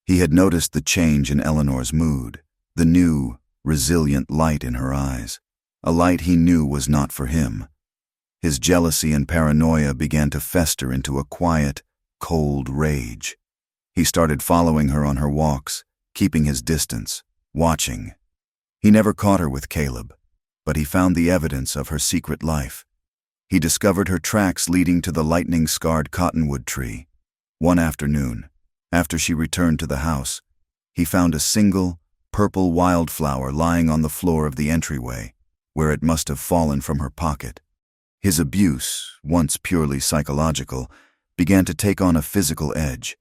He had noticed the change in Eleanor's mood, the new, resilient light in her eyes, a light he knew was not for him. His jealousy and paranoia began to fester into a quiet, cold rage. He started following her on her walks, keeping his distance, watching. He never caught her with Caleb, but he found the evidence of her secret life. He discovered her tracks leading to the lightning-scarred cottonwood tree. One afternoon, after she returned to the house, he found a single, purple wildflower lying on the floor of the entryway, where it must have fallen from her pocket. His abuse, once purely psychological, began to take on a physical edge.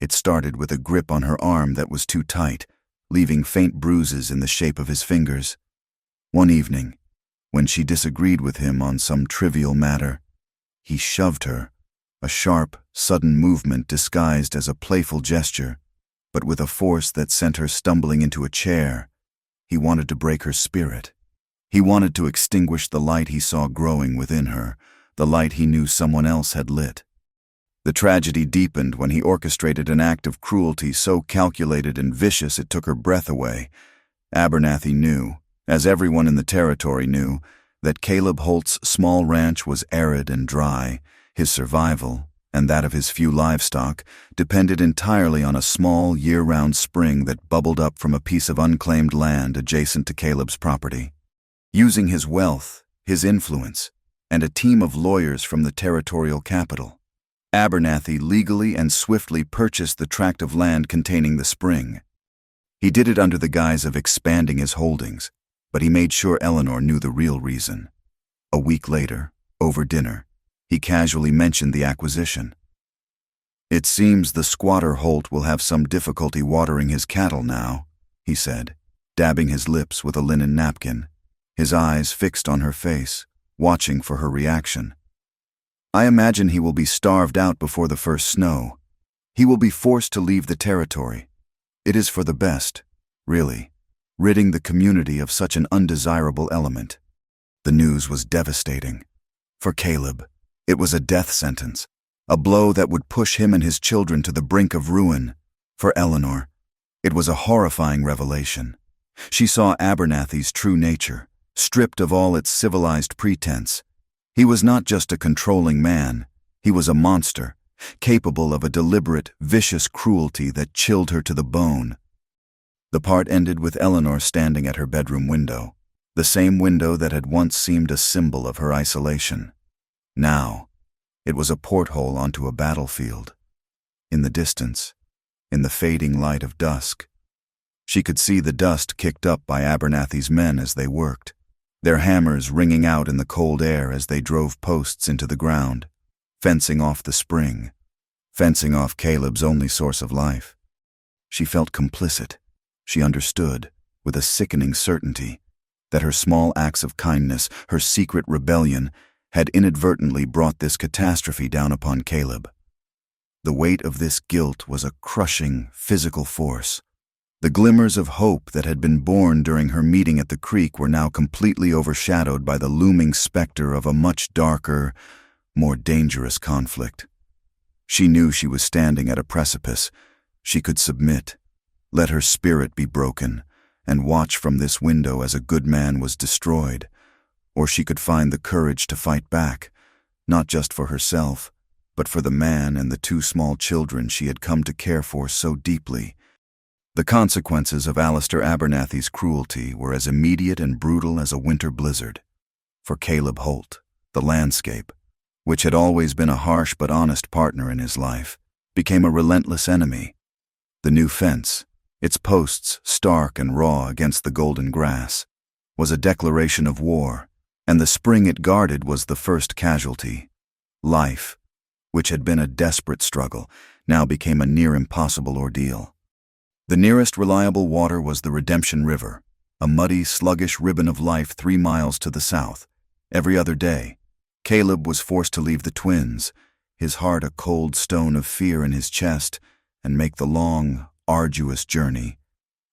It started with a grip on her arm that was too tight, leaving faint bruises in the shape of his fingers. One evening, when she disagreed with him on some trivial matter, he shoved her, a sharp, sudden movement disguised as a playful gesture, but with a force that sent her stumbling into a chair. He wanted to break her spirit. He wanted to extinguish the light he saw growing within her, the light he knew someone else had lit. The tragedy deepened when he orchestrated an act of cruelty so calculated and vicious it took her breath away. Abernathy knew, as everyone in the territory knew, that Caleb Holt's small ranch was arid and dry, his survival, and that of his few livestock, depended entirely on a small, year-round spring that bubbled up from a piece of unclaimed land adjacent to Caleb's property. Using his wealth, his influence, and a team of lawyers from the territorial capital, Abernathy legally and swiftly purchased the tract of land containing the spring. He did it under the guise of expanding his holdings, but he made sure Eleanor knew the real reason. A week later, over dinner, he casually mentioned the acquisition. "It seems the squatter Holt will have some difficulty watering his cattle now," he said, dabbing his lips with a linen napkin, his eyes fixed on her face, watching for her reaction. "I imagine he will be starved out before the first snow. He will be forced to leave the territory. It is for the best, really, ridding the community of such an undesirable element." The news was devastating. For Caleb, it was a death sentence, a blow that would push him and his children to the brink of ruin. For Eleanor, it was a horrifying revelation. She saw Abernathy's true nature, stripped of all its civilized pretense. He was not just a controlling man, he was a monster, capable of a deliberate, vicious cruelty that chilled her to the bone. The part ended with Eleanor standing at her bedroom window, the same window that had once seemed a symbol of her isolation. Now, it was a porthole onto a battlefield. In the distance, in the fading light of dusk, she could see the dust kicked up by Abernathy's men as they worked, their hammers ringing out in the cold air as they drove posts into the ground, fencing off the spring, fencing off Caleb's only source of life. She felt complicit. She understood, with a sickening certainty, that her small acts of kindness, her secret rebellion, had inadvertently brought this catastrophe down upon Caleb. The weight of this guilt was a crushing, physical force. The glimmers of hope that had been born during her meeting at the creek were now completely overshadowed by the looming specter of a much darker, more dangerous conflict. She knew she was standing at a precipice. She could submit, let her spirit be broken, and watch from this window as a good man was destroyed, or she could find the courage to fight back, not just for herself, but for the man and the two small children she had come to care for so deeply. The consequences of Alistair Abernathy's cruelty were as immediate and brutal as a winter blizzard. For Caleb Holt, the landscape, which had always been a harsh but honest partner in his life, became a relentless enemy. The new fence, its posts stark and raw against the golden grass, was a declaration of war, and the spring it guarded was the first casualty. Life, which had been a desperate struggle, now became a near impossible ordeal. The nearest reliable water was the Redemption River, a muddy, sluggish ribbon of life 3 miles to the south. Every other day, Caleb was forced to leave the twins, his heart a cold stone of fear in his chest, and make the long, arduous journey.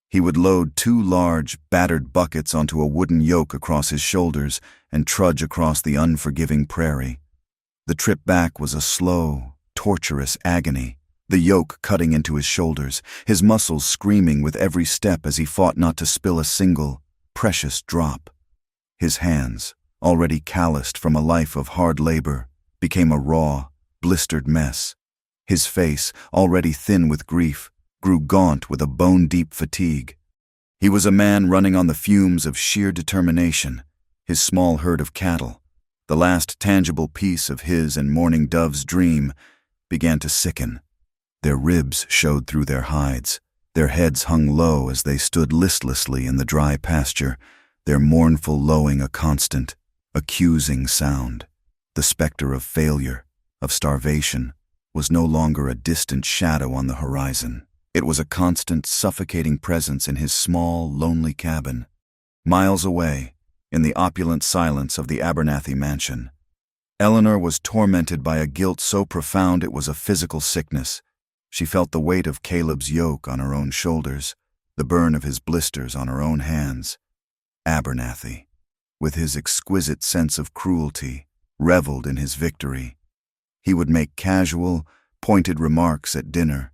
He would load 2 large, battered buckets onto a wooden yoke across his shoulders and trudge across the unforgiving prairie. The trip back was a slow, torturous agony, the yoke cutting into his shoulders, his muscles screaming with every step as he fought not to spill a single, precious drop. His hands, already calloused from a life of hard labor, became a raw, blistered mess. His face, already thin with grief, grew gaunt with a bone-deep fatigue. He was a man running on the fumes of sheer determination. His small herd of cattle, the last tangible piece of his and Mourning Dove's dream, began to sicken. Their ribs showed through their hides. Their heads hung low as they stood listlessly in the dry pasture, their mournful lowing a constant, accusing sound. The specter of failure, of starvation, was no longer a distant shadow on the horizon. It was a constant, suffocating presence in his small, lonely cabin, miles away, in the opulent silence of the Abernathy mansion. Eleanor was tormented by a guilt so profound it was a physical sickness. She felt the weight of Caleb's yoke on her own shoulders, the burn of his blisters on her own hands. Abernathy, with his exquisite sense of cruelty, reveled in his victory. He would make casual, pointed remarks at dinner,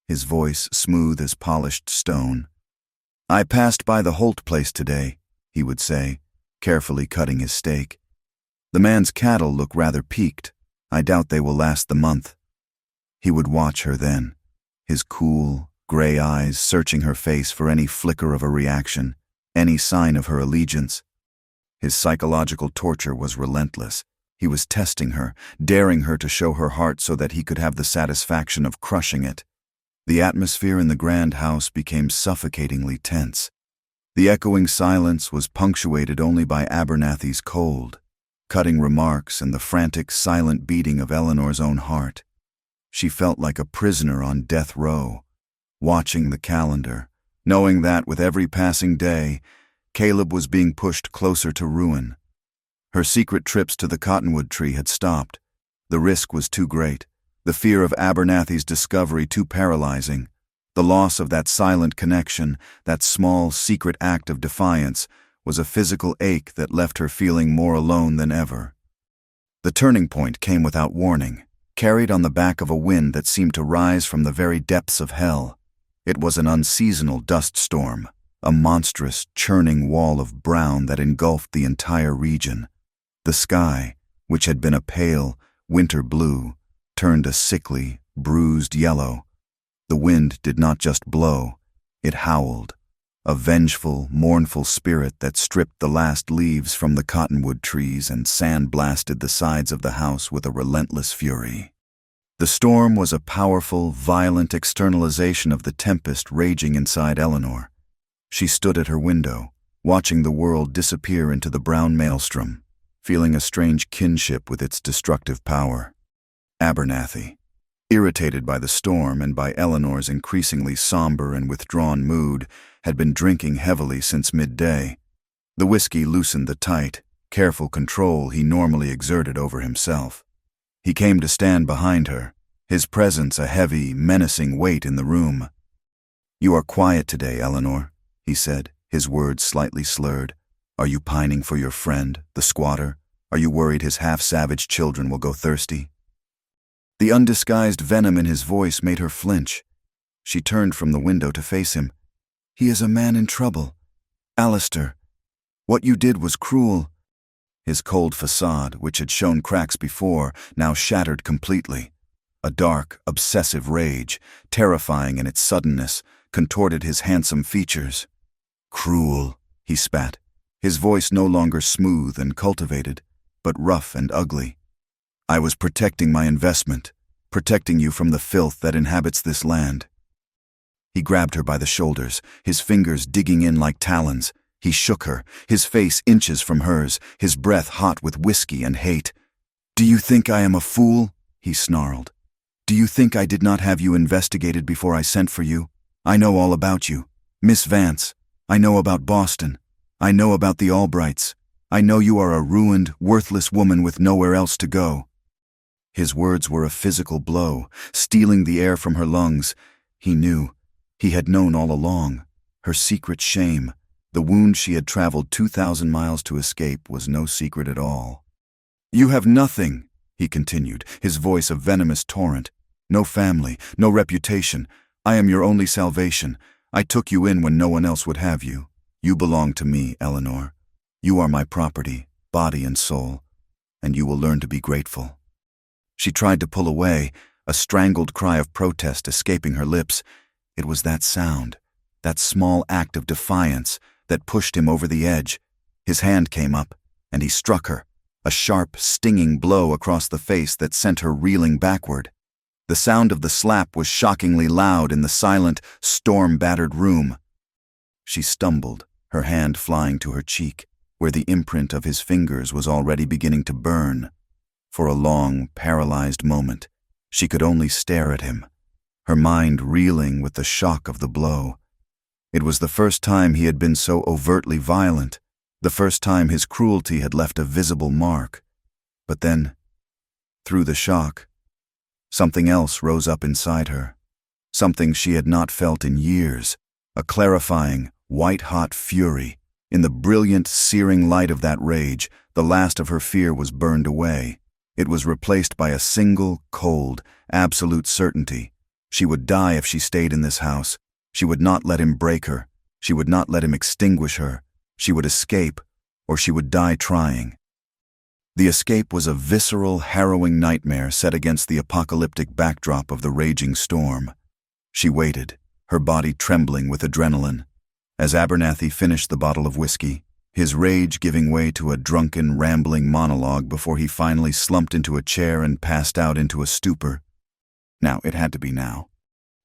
his voice smooth as polished stone. "I passed by the Holt place today," he would say, carefully cutting his steak. "The man's cattle look rather peaked. I doubt they will last the month." He would watch her then, his cool, gray eyes searching her face for any flicker of a reaction, any sign of her allegiance. His psychological torture was relentless. He was testing her, daring her to show her heart so that he could have the satisfaction of crushing it. The atmosphere in the grand house became suffocatingly tense. The echoing silence was punctuated only by Abernathy's cold, cutting remarks and the frantic, silent beating of Eleanor's own heart. She felt like a prisoner on death row, watching the calendar, knowing that with every passing day, Caleb was being pushed closer to ruin. Her secret trips to the cottonwood tree had stopped. The risk was too great, the fear of Abernathy's discovery too paralyzing. The loss of that silent connection, that small, secret act of defiance, was a physical ache that left her feeling more alone than ever. The turning point came without warning, carried on the back of a wind that seemed to rise from the very depths of hell. It was an unseasonal dust storm, a monstrous, churning wall of brown that engulfed the entire region. The sky, which had been a pale, winter blue, turned a sickly, bruised yellow. The wind did not just blow, it howled, a vengeful, mournful spirit that stripped the last leaves from the cottonwood trees and sand-blasted the sides of the house with a relentless fury. The storm was a powerful, violent externalization of the tempest raging inside Eleanor. She stood at her window, watching the world disappear into the brown maelstrom, feeling a strange kinship with its destructive power. Abernathy, irritated by the storm and by Eleanor's increasingly somber and withdrawn mood, had been drinking heavily since midday. The whiskey loosened the tight, careful control he normally exerted over himself. He came to stand behind her, his presence a heavy, menacing weight in the room. "You are quiet today, Eleanor," he said, his words slightly slurred. "Are you pining for your friend, the squatter? Are you worried his half-savage children will go thirsty?" The undisguised venom in his voice made her flinch. She turned from the window to face him. "He is a man in trouble. Alistair, what you did was cruel." His cold facade, which had shown cracks before, now shattered completely. A dark, obsessive rage, terrifying in its suddenness, contorted his handsome features. "Cruel," he spat, his voice no longer smooth and cultivated, but rough and ugly. "I was protecting my investment, protecting you from the filth that inhabits this land." He grabbed her by the shoulders, his fingers digging in like talons. He shook her, his face inches from hers, his breath hot with whiskey and hate. "Do you think I am a fool?" he snarled. "Do you think I did not have you investigated before I sent for you? I know all about you. Miss Vance, I know about Boston. I know about the Albrights. I know you are a ruined, worthless woman with nowhere else to go." His words were a physical blow, stealing the air from her lungs. He knew. He had known all along. Her secret shame, the wound she had traveled 2,000 miles to escape, was no secret at all. "You have nothing," he continued, his voice a venomous torrent. "No family, no reputation. I am your only salvation. I took you in when no one else would have you. You belong to me, Eleanor. You are my property, body and soul, and you will learn to be grateful." She tried to pull away, a strangled cry of protest escaping her lips. It was that sound, that small act of defiance, that pushed him over the edge. His hand came up, and he struck her, a sharp, stinging blow across the face that sent her reeling backward. The sound of the slap was shockingly loud in the silent, storm-battered room. She stumbled, her hand flying to her cheek, where the imprint of his fingers was already beginning to burn. For a long, paralyzed moment, she could only stare at him, her mind reeling with the shock of the blow. It was the first time he had been so overtly violent, the first time his cruelty had left a visible mark. But then, through the shock, something else rose up inside her, something she had not felt in years, a clarifying, white-hot fury. In the brilliant, searing light of that rage, the last of her fear was burned away. It was replaced by a single, cold, absolute certainty. She would die if she stayed in this house. She would not let him break her. She would not let him extinguish her. She would escape, or she would die trying. The escape was a visceral, harrowing nightmare set against the apocalyptic backdrop of the raging storm. She waited, her body trembling with adrenaline. As Abernathy finished the bottle of whiskey, his rage giving way to a drunken, rambling monologue before he finally slumped into a chair and passed out into a stupor. Now, it had to be now.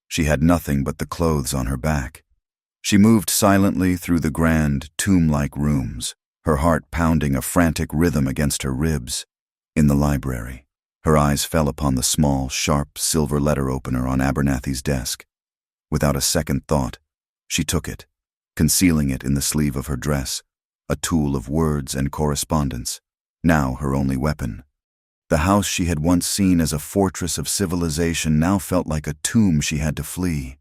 She had nothing but the clothes on her back. She moved silently through the grand, tomb-like rooms, her heart pounding a frantic rhythm against her ribs. In the library, her eyes fell upon the small, sharp, silver letter opener on Abernathy's desk. Without a second thought, she took it, concealing it in the sleeve of her dress, a tool of words and correspondence, now her only weapon. The house she had once seen as a fortress of civilization now felt like a tomb she had to flee.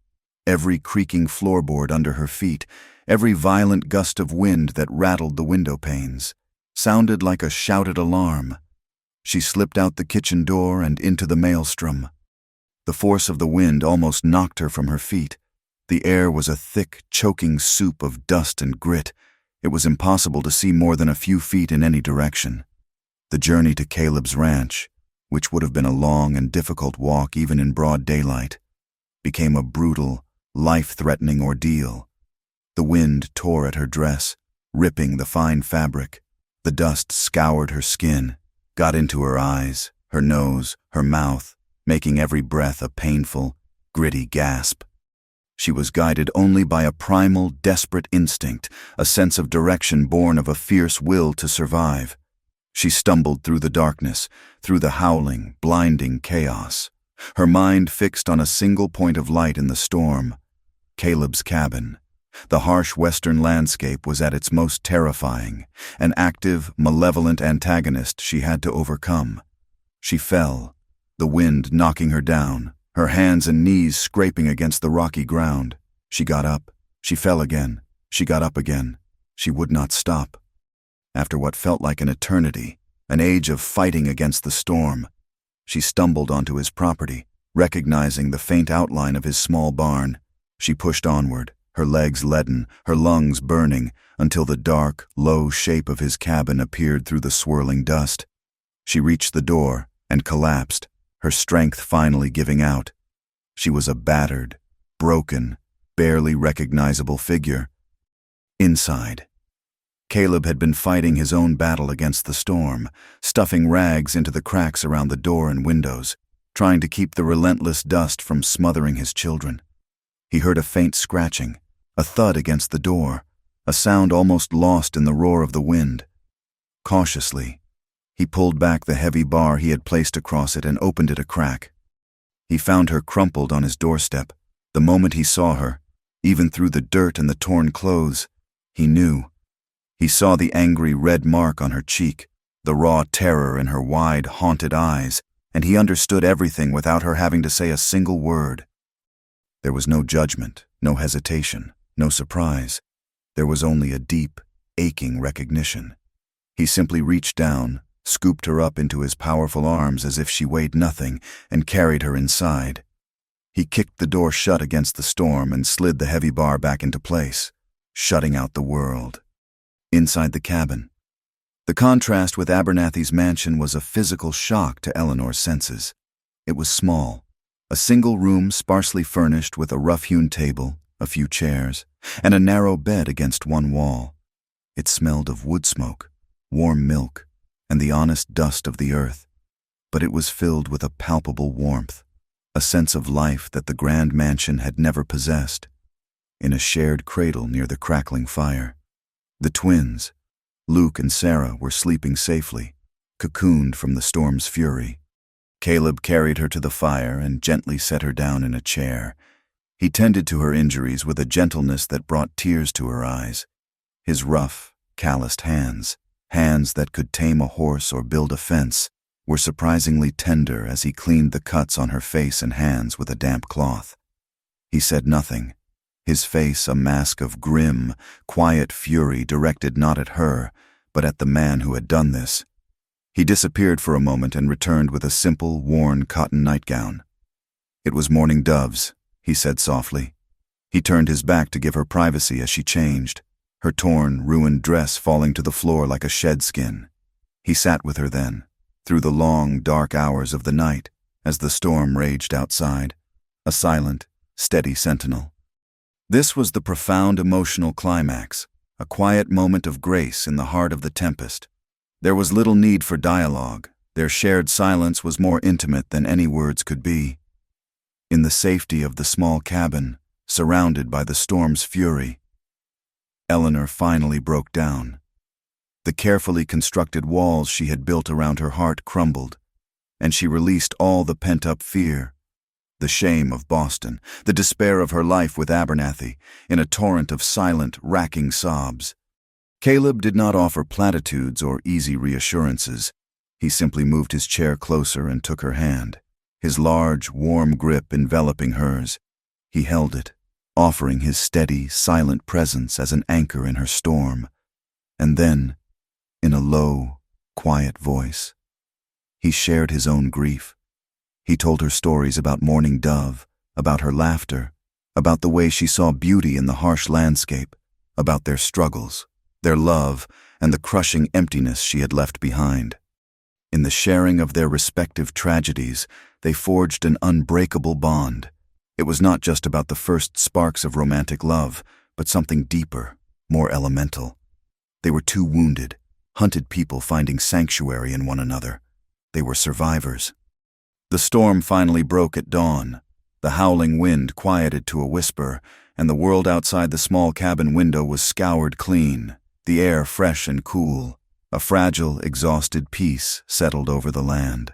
Every creaking floorboard under her feet, every violent gust of wind that rattled the window panes, sounded like a shouted alarm. She slipped out the kitchen door and into the maelstrom. The force of the wind almost knocked her from her feet. The air was a thick, choking soup of dust and grit. It was impossible to see more than a few feet in any direction. The journey to Caleb's ranch, which would have been a long and difficult walk even in broad daylight, became a brutal, life-threatening ordeal. The wind tore at her dress, ripping the fine fabric. The dust scoured her skin, got into her eyes, her nose, her mouth, making every breath a painful, gritty gasp. She was guided only by a primal, desperate instinct, a sense of direction born of a fierce will to survive. She stumbled through the darkness, through the howling, blinding chaos, her mind fixed on a single point of light in the storm: Caleb's cabin. The harsh western landscape was at its most terrifying, an active, malevolent antagonist she had to overcome. She fell, the wind knocking her down, her hands and knees scraping against the rocky ground. She got up, she fell again, she got up again. She would not stop. After what felt like an eternity, an age of fighting against the storm, she stumbled onto his property, recognizing the faint outline of his small barn. She pushed onward, her legs leaden, her lungs burning, until the dark, low shape of his cabin appeared through the swirling dust. She reached the door and collapsed, her strength finally giving out. She was a battered, broken, barely recognizable figure. Inside, Caleb had been fighting his own battle against the storm, stuffing rags into the cracks around the door and windows, trying to keep the relentless dust from smothering his children. He heard a faint scratching, a thud against the door, a sound almost lost in the roar of the wind. Cautiously, he pulled back the heavy bar he had placed across it and opened it a crack. He found her crumpled on his doorstep. The moment he saw her, even through the dirt and the torn clothes, he knew. He saw the angry red mark on her cheek, the raw terror in her wide, haunted eyes, and he understood everything without her having to say a single word. There was no judgment, no hesitation, no surprise. There was only a deep, aching recognition. He simply reached down, scooped her up into his powerful arms as if she weighed nothing, and carried her inside. He kicked the door shut against the storm and slid the heavy bar back into place, shutting out the world. Inside the cabin, the contrast with Abernathy's mansion was a physical shock to Eleanor's senses. It was small, a single room sparsely furnished with a rough-hewn table, a few chairs, and a narrow bed against one wall. It smelled of wood smoke, warm milk, and the honest dust of the earth, but it was filled with a palpable warmth, a sense of life that the grand mansion had never possessed. In a shared cradle near the crackling fire, the twins, Luke and Sarah, were sleeping safely, cocooned from the storm's fury. Caleb carried her to the fire and gently set her down in a chair. He tended to her injuries with a gentleness that brought tears to her eyes. His rough, calloused hands that could tame a horse or build a fence, were surprisingly tender as he cleaned the cuts on her face and hands with a damp cloth. He said nothing, his face a mask of grim, quiet fury directed not at her, but at the man who had done this. He disappeared for a moment and returned with a simple, worn cotton nightgown. "It was Mourning Dove's," he said softly. He turned his back to give her privacy as she changed, her torn, ruined dress falling to the floor like a shed skin. He sat with her then, through the long, dark hours of the night, as the storm raged outside, a silent, steady sentinel. This was the profound emotional climax, a quiet moment of grace in the heart of the tempest. There was little need for dialogue. Their shared silence was more intimate than any words could be. In the safety of the small cabin, surrounded by the storm's fury, Eleanor finally broke down. The carefully constructed walls she had built around her heart crumbled, and she released all the pent-up fear, the shame of Boston, the despair of her life with Abernathy, in a torrent of silent, racking sobs. Caleb did not offer platitudes or easy reassurances. He simply moved his chair closer and took her hand, his large, warm grip enveloping hers. He held it, offering his steady, silent presence as an anchor in her storm. And then, in a low, quiet voice, he shared his own grief. He told her stories about Morning Dove, about her laughter, about the way she saw beauty in the harsh landscape, about their struggles, their love, and the crushing emptiness she had left behind. In the sharing of their respective tragedies, they forged an unbreakable bond. It was not just about the first sparks of romantic love, but something deeper, more elemental. They were two wounded, hunted people finding sanctuary in one another. They were survivors. The storm finally broke at dawn. The howling wind quieted to a whisper, and the world outside the small cabin window was scoured clean, the air fresh and cool. A fragile, exhausted peace settled over the land.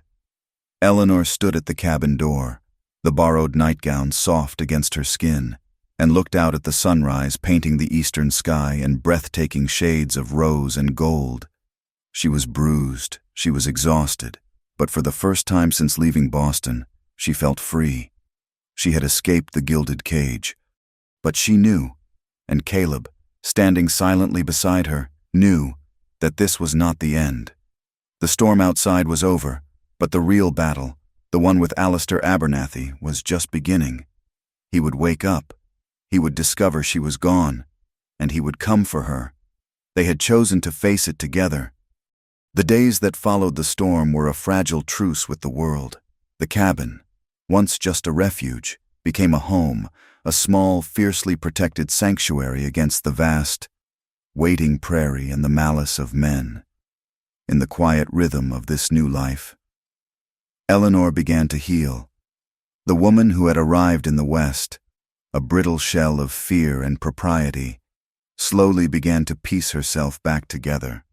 Eleanor stood at the cabin door, the borrowed nightgown soft against her skin, and looked out at the sunrise painting the eastern sky in breathtaking shades of rose and gold. She was bruised, she was exhausted, but for the first time since leaving Boston, she felt free. She had escaped the gilded cage. But she knew, and Caleb, standing silently beside her, knew that this was not the end. The storm outside was over, but the real battle, the one with Alistair Abernathy, was just beginning. He would wake up. He would discover she was gone, and he would come for her. They had chosen to face it together. The days that followed the storm were a fragile truce with the world. The cabin, once just a refuge, became a home, a small, fiercely protected sanctuary against the vast, waiting prairie and the malice of men. In the quiet rhythm of this new life, Eleanor began to heal. The woman who had arrived in the West, a brittle shell of fear and propriety, slowly began to piece herself back together,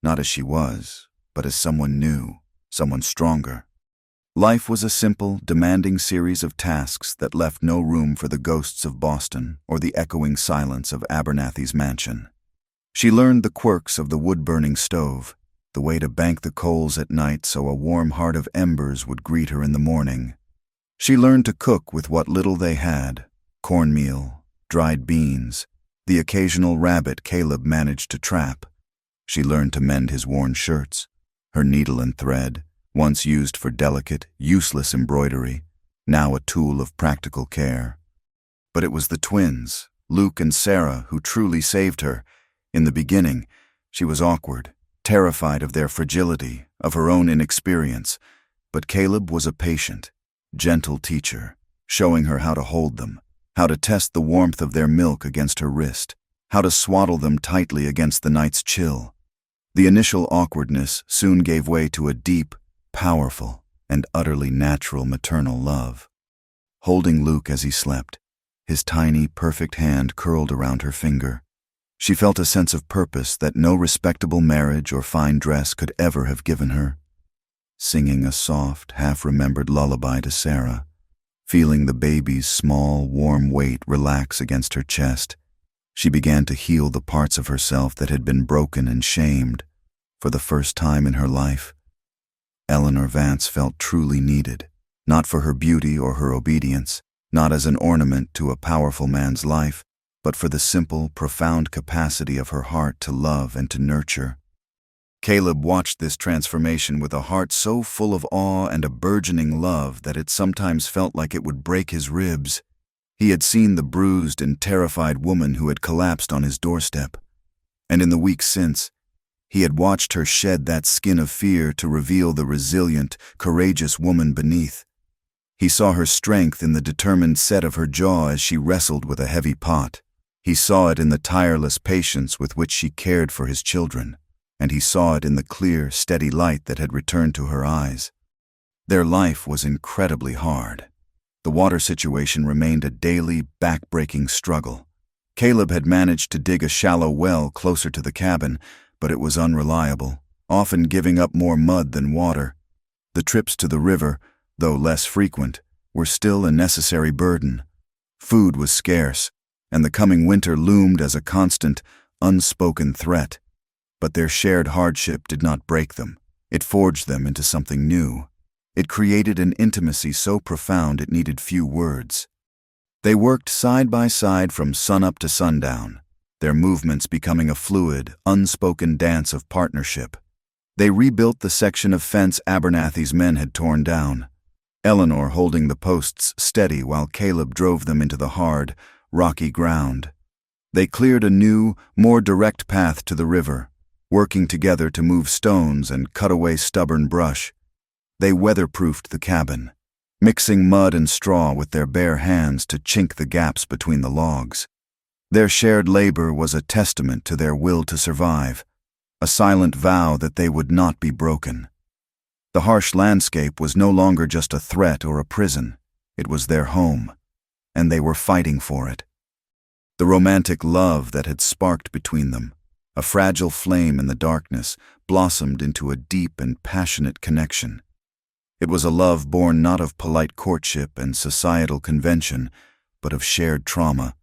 not as she was, but as someone new, someone stronger. Life was a simple, demanding series of tasks that left no room for the ghosts of Boston or the echoing silence of Abernathy's mansion. She learned the quirks of the wood-burning stove, the way to bank the coals at night so a warm heart of embers would greet her in the morning. She learned to cook with what little they had, cornmeal, dried beans, the occasional rabbit Caleb managed to trap. She learned to mend his worn shirts, her needle and thread, once used for delicate, useless embroidery, now a tool of practical care. But it was the twins, Luke and Sarah, who truly saved her. In the beginning, she was awkward, terrified of their fragility, of her own inexperience, but Caleb was a patient, gentle teacher, showing her how to hold them, how to test the warmth of their milk against her wrist, how to swaddle them tightly against the night's chill. The initial awkwardness soon gave way to a deep, powerful, and utterly natural maternal love. Holding Luke as he slept, his tiny, perfect hand curled around her finger, she felt a sense of purpose that no respectable marriage or fine dress could ever have given her. Singing a soft, half-remembered lullaby to Sarah, feeling the baby's small, warm weight relax against her chest, she began to heal the parts of herself that had been broken and shamed. For the first time in her life, Eleanor Vance felt truly needed, not for her beauty or her obedience, not as an ornament to a powerful man's life, but for the simple, profound capacity of her heart to love and to nurture. Caleb watched this transformation with a heart so full of awe and a burgeoning love that it sometimes felt like it would break his ribs. He had seen the bruised and terrified woman who had collapsed on his doorstep, and in the weeks since, He had watched her shed that skin of fear to reveal the resilient, courageous woman beneath. He saw her strength in the determined set of her jaw as she wrestled with a heavy pot. He saw it in the tireless patience with which she cared for his children, and he saw it in the clear, steady light that had returned to her eyes. Their life was incredibly hard. The water situation remained a daily, back-breaking struggle. Caleb had managed to dig a shallow well closer to the cabin, but it was unreliable, often giving up more mud than water. The trips to the river, though less frequent, were still a necessary burden. Food was scarce, and the coming winter loomed as a constant, unspoken threat. But their shared hardship did not break them. It forged them into something new. It created an intimacy so profound it needed few words. They worked side by side from sunup to sundown, their movements becoming a fluid, unspoken dance of partnership. They rebuilt the section of fence Abernathy's men had torn down, Eleanor holding the posts steady while Caleb drove them into the hard, rocky ground. They cleared a new, more direct path to the river, working together to move stones and cut away stubborn brush. They weatherproofed the cabin, mixing mud and straw with their bare hands to chink the gaps between the logs. Their shared labor was a testament to their will to survive, a silent vow that they would not be broken. The harsh landscape was no longer just a threat or a prison. It was their home, and they were fighting for it. The romantic love that had sparked between them, a fragile flame in the darkness, blossomed into a deep and passionate connection. It was a love born not of polite courtship and societal convention, but of shared trauma,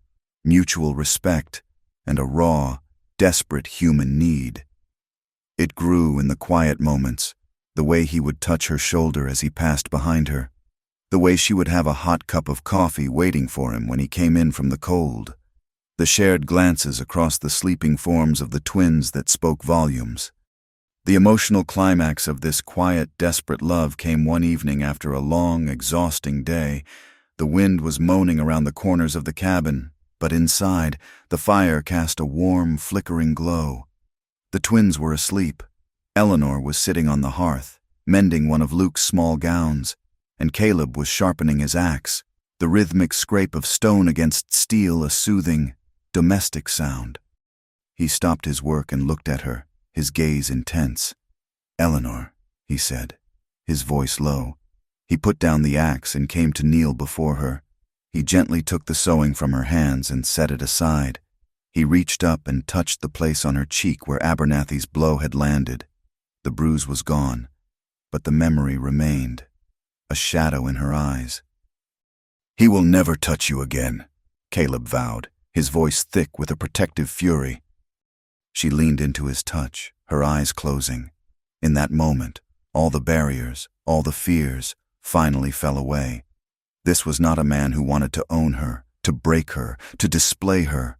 mutual respect, and a raw, desperate human need. It grew in the quiet moments, the way he would touch her shoulder as he passed behind her, the way she would have a hot cup of coffee waiting for him when he came in from the cold, the shared glances across the sleeping forms of the twins that spoke volumes. The emotional climax of this quiet, desperate love came one evening after a long, exhausting day. The wind was moaning around the corners of the cabin, but inside, the fire cast a warm, flickering glow. The twins were asleep. Eleanor was sitting on the hearth, mending one of Luke's small gowns, and Caleb was sharpening his axe, the rhythmic scrape of stone against steel a soothing, domestic sound. He stopped his work and looked at her, his gaze intense. "Eleanor," he said, his voice low. He put down the axe and came to kneel before her. He gently took the sewing from her hands and set it aside. He reached up and touched the place on her cheek where Abernathy's blow had landed. The bruise was gone, but the memory remained, a shadow in her eyes. "He will never touch you again," Caleb vowed, his voice thick with a protective fury. She leaned into his touch, her eyes closing. In that moment, all the barriers, all the fears, finally fell away. This was not a man who wanted to own her, to break her, to display her.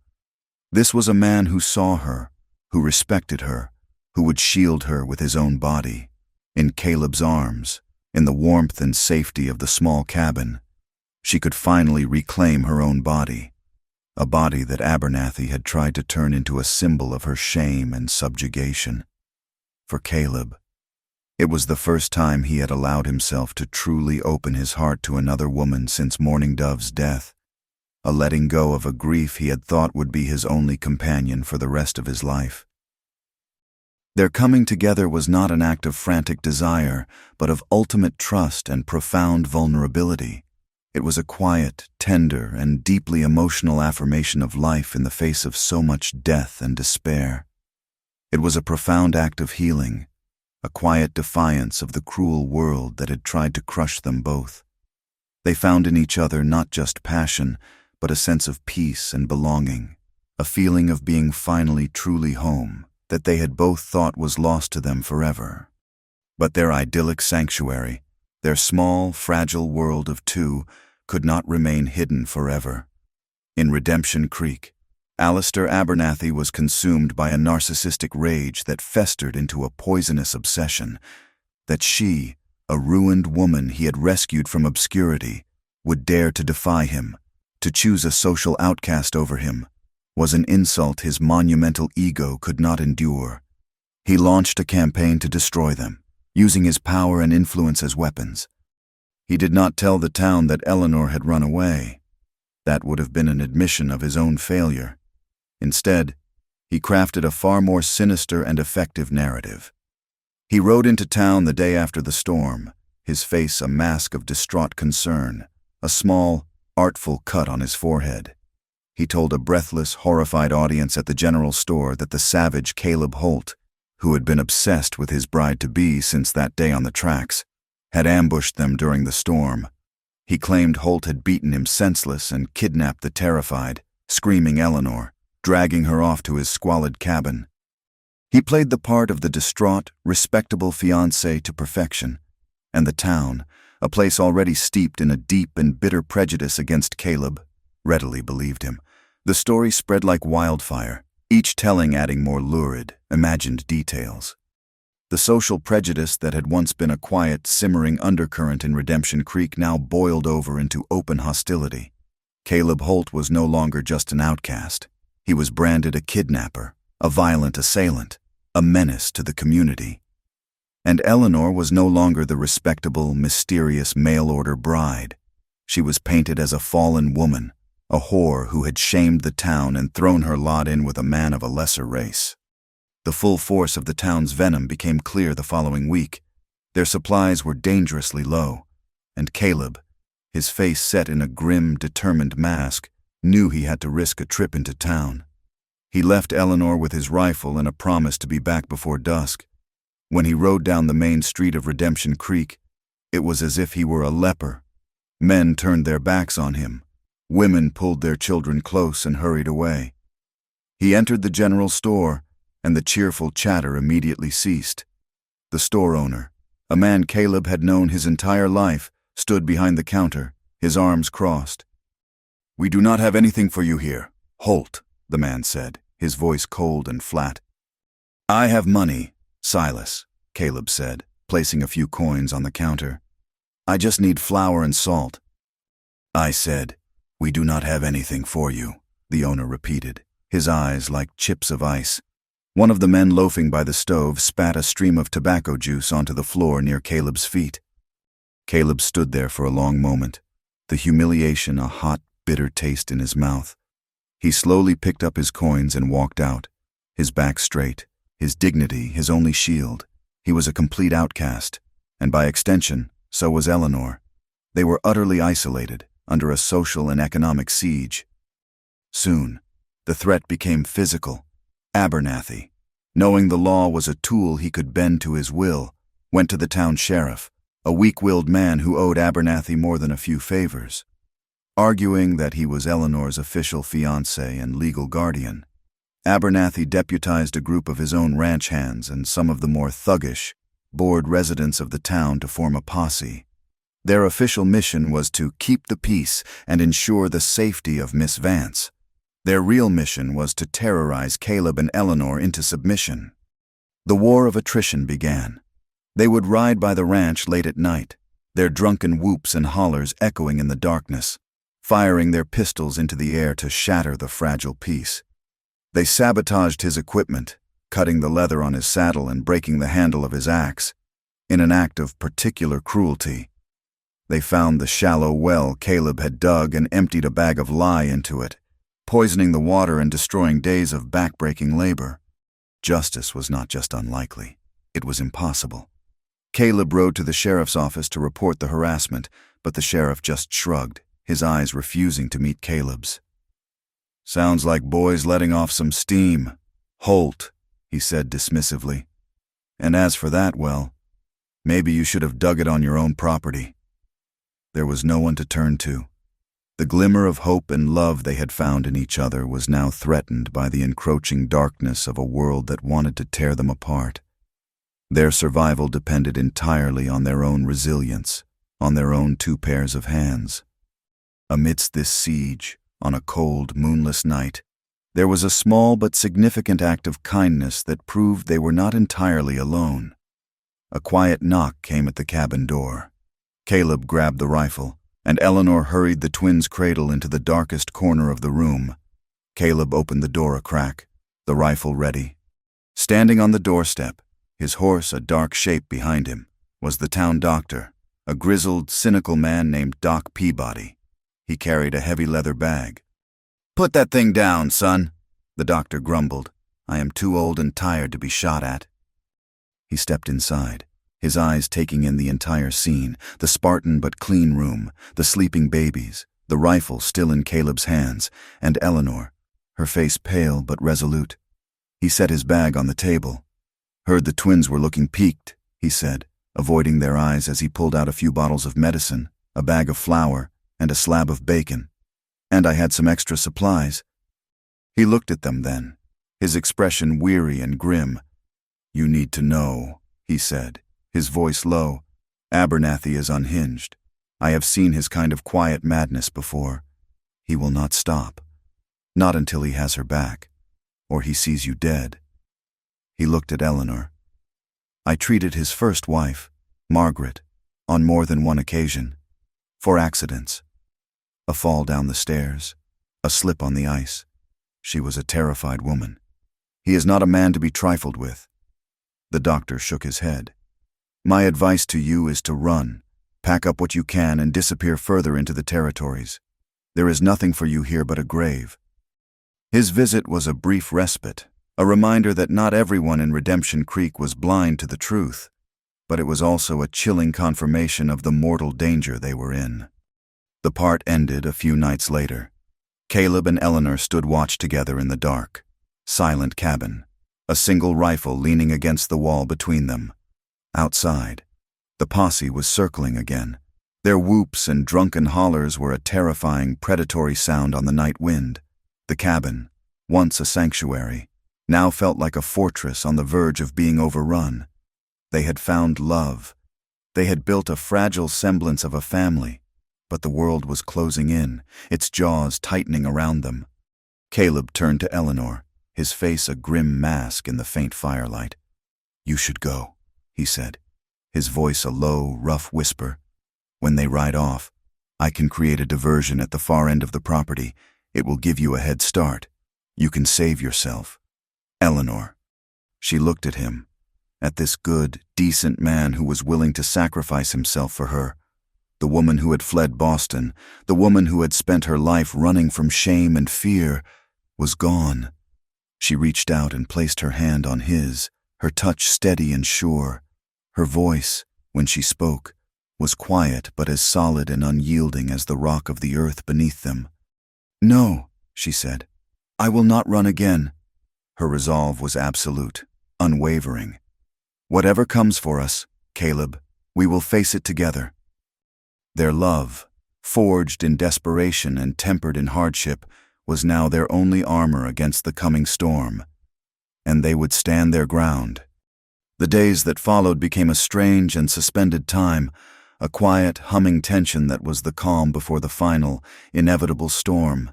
This was a man who saw her, who respected her, who would shield her with his own body. In Caleb's arms, in the warmth and safety of the small cabin, she could finally reclaim her own body, a body that Abernathy had tried to turn into a symbol of her shame and subjugation. For Caleb, it was the first time he had allowed himself to truly open his heart to another woman since Mourning Dove's death, a letting go of a grief he had thought would be his only companion for the rest of his life. Their coming together was not an act of frantic desire, but of ultimate trust and profound vulnerability. It was a quiet, tender, and deeply emotional affirmation of life in the face of so much death and despair. It was a profound act of healing, a quiet defiance of the cruel world that had tried to crush them both. They found in each other not just passion, but a sense of peace and belonging, a feeling of being finally truly home, that they had both thought was lost to them forever. But their idyllic sanctuary, their small, fragile world of two, could not remain hidden forever. In Redemption Creek, Alistair Abernathy was consumed by a narcissistic rage that festered into a poisonous obsession, that she, a ruined woman he had rescued from obscurity, would dare to defy him, to choose a social outcast over him, was an insult his monumental ego could not endure. He launched a campaign to destroy them, using his power and influence as weapons. He did not tell the town that Eleanor had run away. That would have been an admission of his own failure. Instead, he crafted a far more sinister and effective narrative. He rode into town the day after the storm, his face a mask of distraught concern, a small, artful cut on his forehead. He told a breathless, horrified audience at the general store that the savage Caleb Holt, who had been obsessed with his bride-to-be since that day on the tracks, had ambushed them during the storm. He claimed Holt had beaten him senseless and kidnapped the terrified, screaming Eleanor, dragging her off to his squalid cabin. He played the part of the distraught, respectable fiancé to perfection, and the town, a place already steeped in a deep and bitter prejudice against Caleb, readily believed him. The story spread like wildfire, each telling adding more lurid, imagined details. The social prejudice that had once been a quiet, simmering undercurrent in Redemption Creek now boiled over into open hostility. Caleb Holt was no longer just an outcast. He was branded a kidnapper, a violent assailant, a menace to the community. And Eleanor was no longer the respectable, mysterious mail-order bride. She was painted as a fallen woman, a whore who had shamed the town and thrown her lot in with a man of a lesser race. The full force of the town's venom became clear the following week. Their supplies were dangerously low, and Caleb, his face set in a grim, determined mask, knew he had to risk a trip into town. He left Eleanor with his rifle and a promise to be back before dusk. When he rode down the main street of Redemption Creek, it was as if he were a leper. Men turned their backs on him. Women pulled their children close and hurried away. He entered the general store, and the cheerful chatter immediately ceased. The store owner, a man Caleb had known his entire life, stood behind the counter, his arms crossed. "We do not have anything for you here, Holt," the man said, his voice cold and flat. "I have money, Silas," Caleb said, placing a few coins on the counter. "I just need flour and salt." "I said, we do not have anything for you," the owner repeated, his eyes like chips of ice. One of the men loafing by the stove spat a stream of tobacco juice onto the floor near Caleb's feet. Caleb stood there for a long moment, the humiliation a hot, bitter taste in his mouth. He slowly picked up his coins and walked out, his back straight, his dignity his only shield. He was a complete outcast, and by extension, so was Eleanor. They were utterly isolated, under a social and economic siege. Soon, the threat became physical. Abernathy, knowing the law was a tool he could bend to his will, went to the town sheriff, a weak-willed man who owed Abernathy more than a few favors. Arguing that he was Eleanor's official fiancé and legal guardian, Abernathy deputized a group of his own ranch hands and some of the more thuggish, bored residents of the town to form a posse. Their official mission was to keep the peace and ensure the safety of Miss Vance. Their real mission was to terrorize Caleb and Eleanor into submission. The war of attrition began. They would ride by the ranch late at night, their drunken whoops and hollers echoing in the darkness, firing their pistols into the air to shatter the fragile peace. They sabotaged his equipment, cutting the leather on his saddle and breaking the handle of his axe. In an act of particular cruelty, they found the shallow well Caleb had dug and emptied a bag of lye into it, poisoning the water and destroying days of back-breaking labor. Justice was not just unlikely, it was impossible. Caleb rode to the sheriff's office to report the harassment, but the sheriff just shrugged, his eyes refusing to meet Caleb's. "Sounds like boys letting off some steam. Holt," he said dismissively. "And as for that well, maybe you should have dug it on your own property." There was no one to turn to. The glimmer of hope and love they had found in each other was now threatened by the encroaching darkness of a world that wanted to tear them apart. Their survival depended entirely on their own resilience, on their own two pairs of hands. Amidst this siege, on a cold, moonless night, there was a small but significant act of kindness that proved they were not entirely alone. A quiet knock came at the cabin door. Caleb grabbed the rifle, and Eleanor hurried the twins' cradle into the darkest corner of the room. Caleb opened the door a crack, the rifle ready. Standing on the doorstep, his horse a dark shape behind him, was the town doctor, a grizzled, cynical man named Doc Peabody. He carried a heavy leather bag. "Put that thing down, son," the doctor grumbled. "I am too old and tired to be shot at." He stepped inside, his eyes taking in the entire scene, the Spartan but clean room, the sleeping babies, the rifle still in Caleb's hands, and Eleanor, her face pale but resolute. He set his bag on the table. "Heard the twins were looking peaked," he said, avoiding their eyes as he pulled out a few bottles of medicine, a bag of flour, and a slab of bacon. "And I had some extra supplies." He looked at them then, his expression weary and grim. "You need to know," he said, his voice low. "Abernathy is unhinged. I have seen his kind of quiet madness before. He will not stop. Not until he has her back, or he sees you dead." He looked at Eleanor. "I treated his first wife, Margaret, on more than one occasion. For accidents. A fall down the stairs, a slip on the ice. She was a terrified woman. He is not a man to be trifled with." The doctor shook his head. "My advice to you is to run, pack up what you can and disappear further into the territories. There is nothing for you here but a grave." His visit was a brief respite, a reminder that not everyone in Redemption Creek was blind to the truth, but it was also a chilling confirmation of the mortal danger they were in. The part ended a few nights later. Caleb and Eleanor stood watch together in the dark, silent cabin, a single rifle leaning against the wall between them. Outside, the posse was circling again. Their whoops and drunken hollers were a terrifying, predatory sound on the night wind. The cabin, once a sanctuary, now felt like a fortress on the verge of being overrun. They had found love. They had built a fragile semblance of a family, but the world was closing in, its jaws tightening around them. Caleb turned to Eleanor, his face a grim mask in the faint firelight. "You should go," he said, his voice a low, rough whisper. "When they ride off, I can create a diversion at the far end of the property. It will give you a head start. You can save yourself." Eleanor. She looked at him, at this good, decent man who was willing to sacrifice himself for her. The woman who had fled Boston, the woman who had spent her life running from shame and fear, was gone. She reached out and placed her hand on his, her touch steady and sure. Her voice, when she spoke, was quiet but as solid and unyielding as the rock of the earth beneath them. "No," she said, "I will not run again." Her resolve was absolute, unwavering. "Whatever comes for us, Caleb, we will face it together." Their love, forged in desperation and tempered in hardship, was now their only armor against the coming storm. And they would stand their ground. The days that followed became a strange and suspended time, a quiet, humming tension that was the calm before the final, inevitable storm.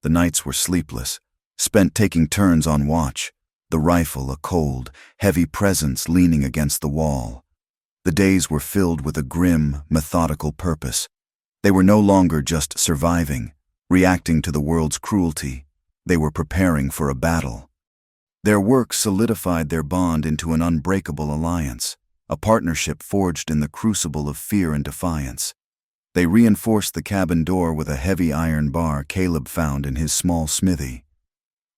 The nights were sleepless, spent taking turns on watch, the rifle a cold, heavy presence leaning against the wall. The days were filled with a grim, methodical purpose. They were no longer just surviving, reacting to the world's cruelty. They were preparing for a battle. Their work solidified their bond into an unbreakable alliance, a partnership forged in the crucible of fear and defiance. They reinforced the cabin door with a heavy iron bar Caleb found in his small smithy.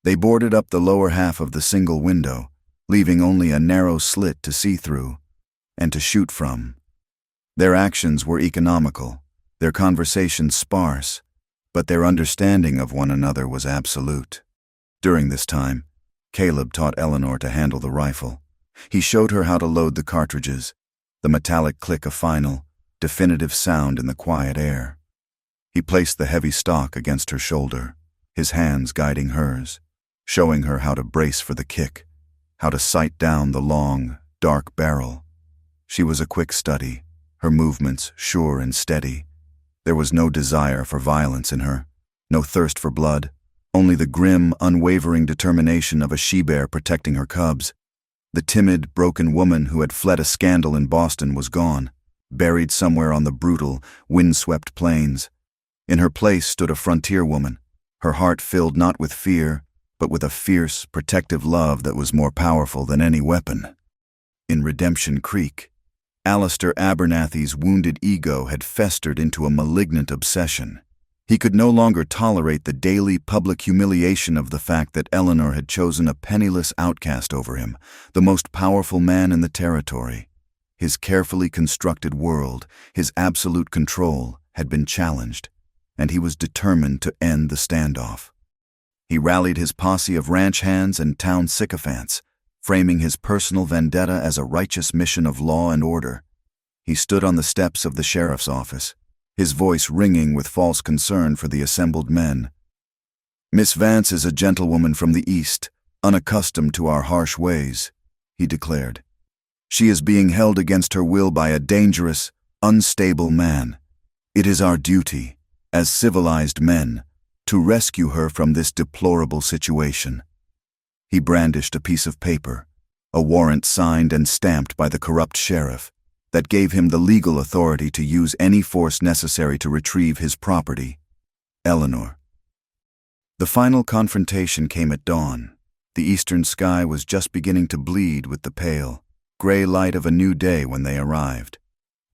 They boarded up the lower half of the single window, leaving only a narrow slit to see through and to shoot from. Their actions were economical, their conversations sparse, but their understanding of one another was absolute. During this time, Caleb taught Eleanor to handle the rifle. He showed her how to load the cartridges, the metallic click a final, definitive sound in the quiet air. He placed the heavy stock against her shoulder, his hands guiding hers, showing her how to brace for the kick, how to sight down the long, dark barrel. She was a quick study, her movements sure and steady. There was no desire for violence in her, no thirst for blood, only the grim, unwavering determination of a she-bear protecting her cubs. The timid, broken woman who had fled a scandal in Boston was gone, buried somewhere on the brutal, wind-swept plains. In her place stood a frontier woman, her heart filled not with fear, but with a fierce, protective love that was more powerful than any weapon. In Redemption Creek, Alistair Abernathy's wounded ego had festered into a malignant obsession. He could no longer tolerate the daily public humiliation of the fact that Eleanor had chosen a penniless outcast over him, the most powerful man in the territory. His carefully constructed world, his absolute control, had been challenged, and he was determined to end the standoff. He rallied his posse of ranch hands and town sycophants, framing his personal vendetta as a righteous mission of law and order. He stood on the steps of the sheriff's office, his voice ringing with false concern for the assembled men. "Miss Vance is a gentlewoman from the East, unaccustomed to our harsh ways," he declared. "She is being held against her will by a dangerous, unstable man. It is our duty, as civilized men, to rescue her from this deplorable situation." He brandished a piece of paper, a warrant signed and stamped by the corrupt sheriff, that gave him the legal authority to use any force necessary to retrieve his property, Eleanor. The final confrontation came at dawn. The eastern sky was just beginning to bleed with the pale, gray light of a new day when they arrived.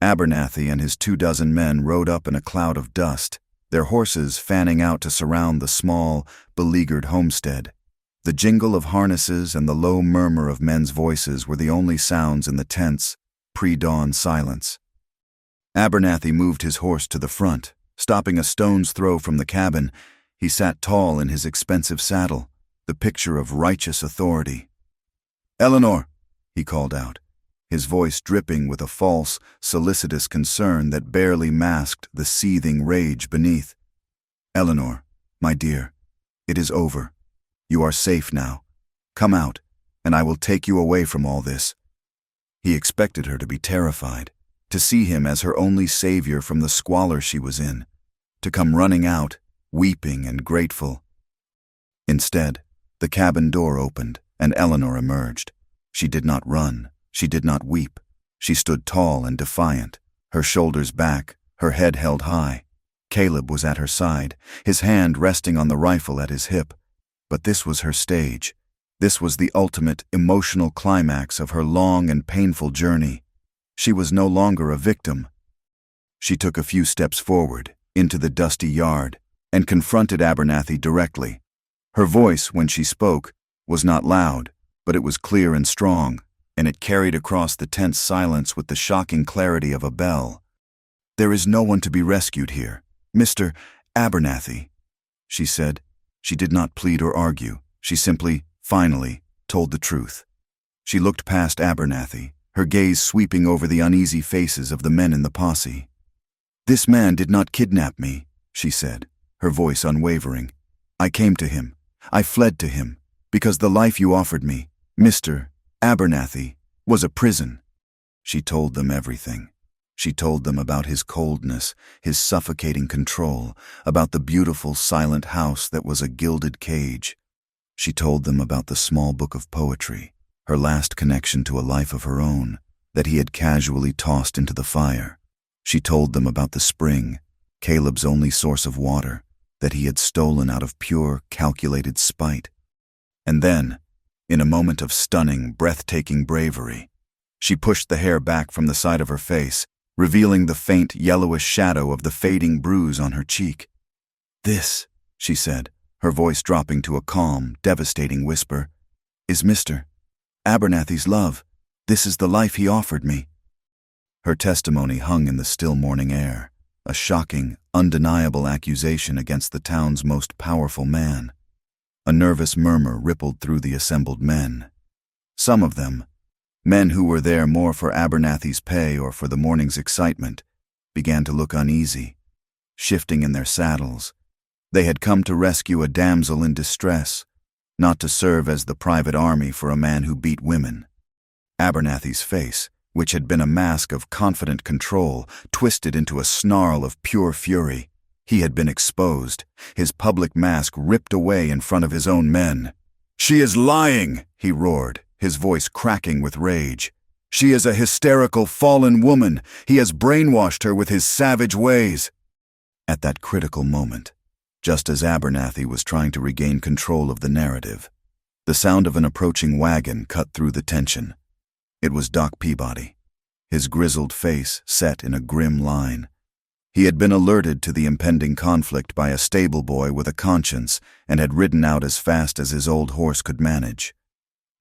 Abernathy and his 24 men rode up in a cloud of dust, their horses fanning out to surround the small, beleaguered homestead. The jingle of harnesses and the low murmur of men's voices were the only sounds in the tense, pre-dawn silence. Abernathy moved his horse to the front. Stopping a stone's throw from the cabin, he sat tall in his expensive saddle, the picture of righteous authority. "Eleanor," he called out, his voice dripping with a false, solicitous concern that barely masked the seething rage beneath. "Eleanor, my dear, it is over. You are safe now. Come out, and I will take you away from all this." He expected her to be terrified, to see him as her only savior from the squalor she was in, to come running out, weeping and grateful. Instead, the cabin door opened, and Eleanor emerged. She did not run, she did not weep. She stood tall and defiant, her shoulders back, her head held high. Caleb was at her side, his hand resting on the rifle at his hip. But this was her stage. This was the ultimate emotional climax of her long and painful journey. She was no longer a victim. She took a few steps forward, into the dusty yard, and confronted Abernathy directly. Her voice, when she spoke, was not loud, but it was clear and strong, and it carried across the tense silence with the shocking clarity of a bell. "There is no one to be rescued here, Mr. Abernathy," she said. She did not plead or argue. She simply, finally, told the truth. She looked past Abernathy, her gaze sweeping over the uneasy faces of the men in the posse. "This man did not kidnap me," she said, her voice unwavering. "I came to him. I fled to him, because the life you offered me, Mr. Abernathy, was a prison." She told them everything. She told them about his coldness, his suffocating control, about the beautiful, silent house that was a gilded cage. She told them about the small book of poetry, her last connection to a life of her own, that he had casually tossed into the fire. She told them about the spring, Caleb's only source of water, that he had stolen out of pure, calculated spite. And then, in a moment of stunning, breathtaking bravery, she pushed the hair back from the side of her face, revealing the faint, yellowish shadow of the fading bruise on her cheek. "This," she said, her voice dropping to a calm, devastating whisper, "is Mr. Abernathy's love. This is the life he offered me." Her testimony hung in the still morning air, a shocking, undeniable accusation against the town's most powerful man. A nervous murmur rippled through the assembled men. Some of them, men who were there more for Abernathy's pay or for the morning's excitement, began to look uneasy, shifting in their saddles. They had come to rescue a damsel in distress, not to serve as the private army for a man who beat women. Abernathy's face, which had been a mask of confident control, twisted into a snarl of pure fury. He had been exposed, his public mask ripped away in front of his own men. "She is lying," he roared, his voice cracking with rage. "She is a hysterical, fallen woman. He has brainwashed her with his savage ways." At that critical moment, just as Abernathy was trying to regain control of the narrative. The sound of an approaching wagon cut through the tension. It was Doc Peabody, his grizzled face set in a grim line. He had been alerted to the impending conflict by a stable boy with a conscience and had ridden out as fast as his old horse could manage.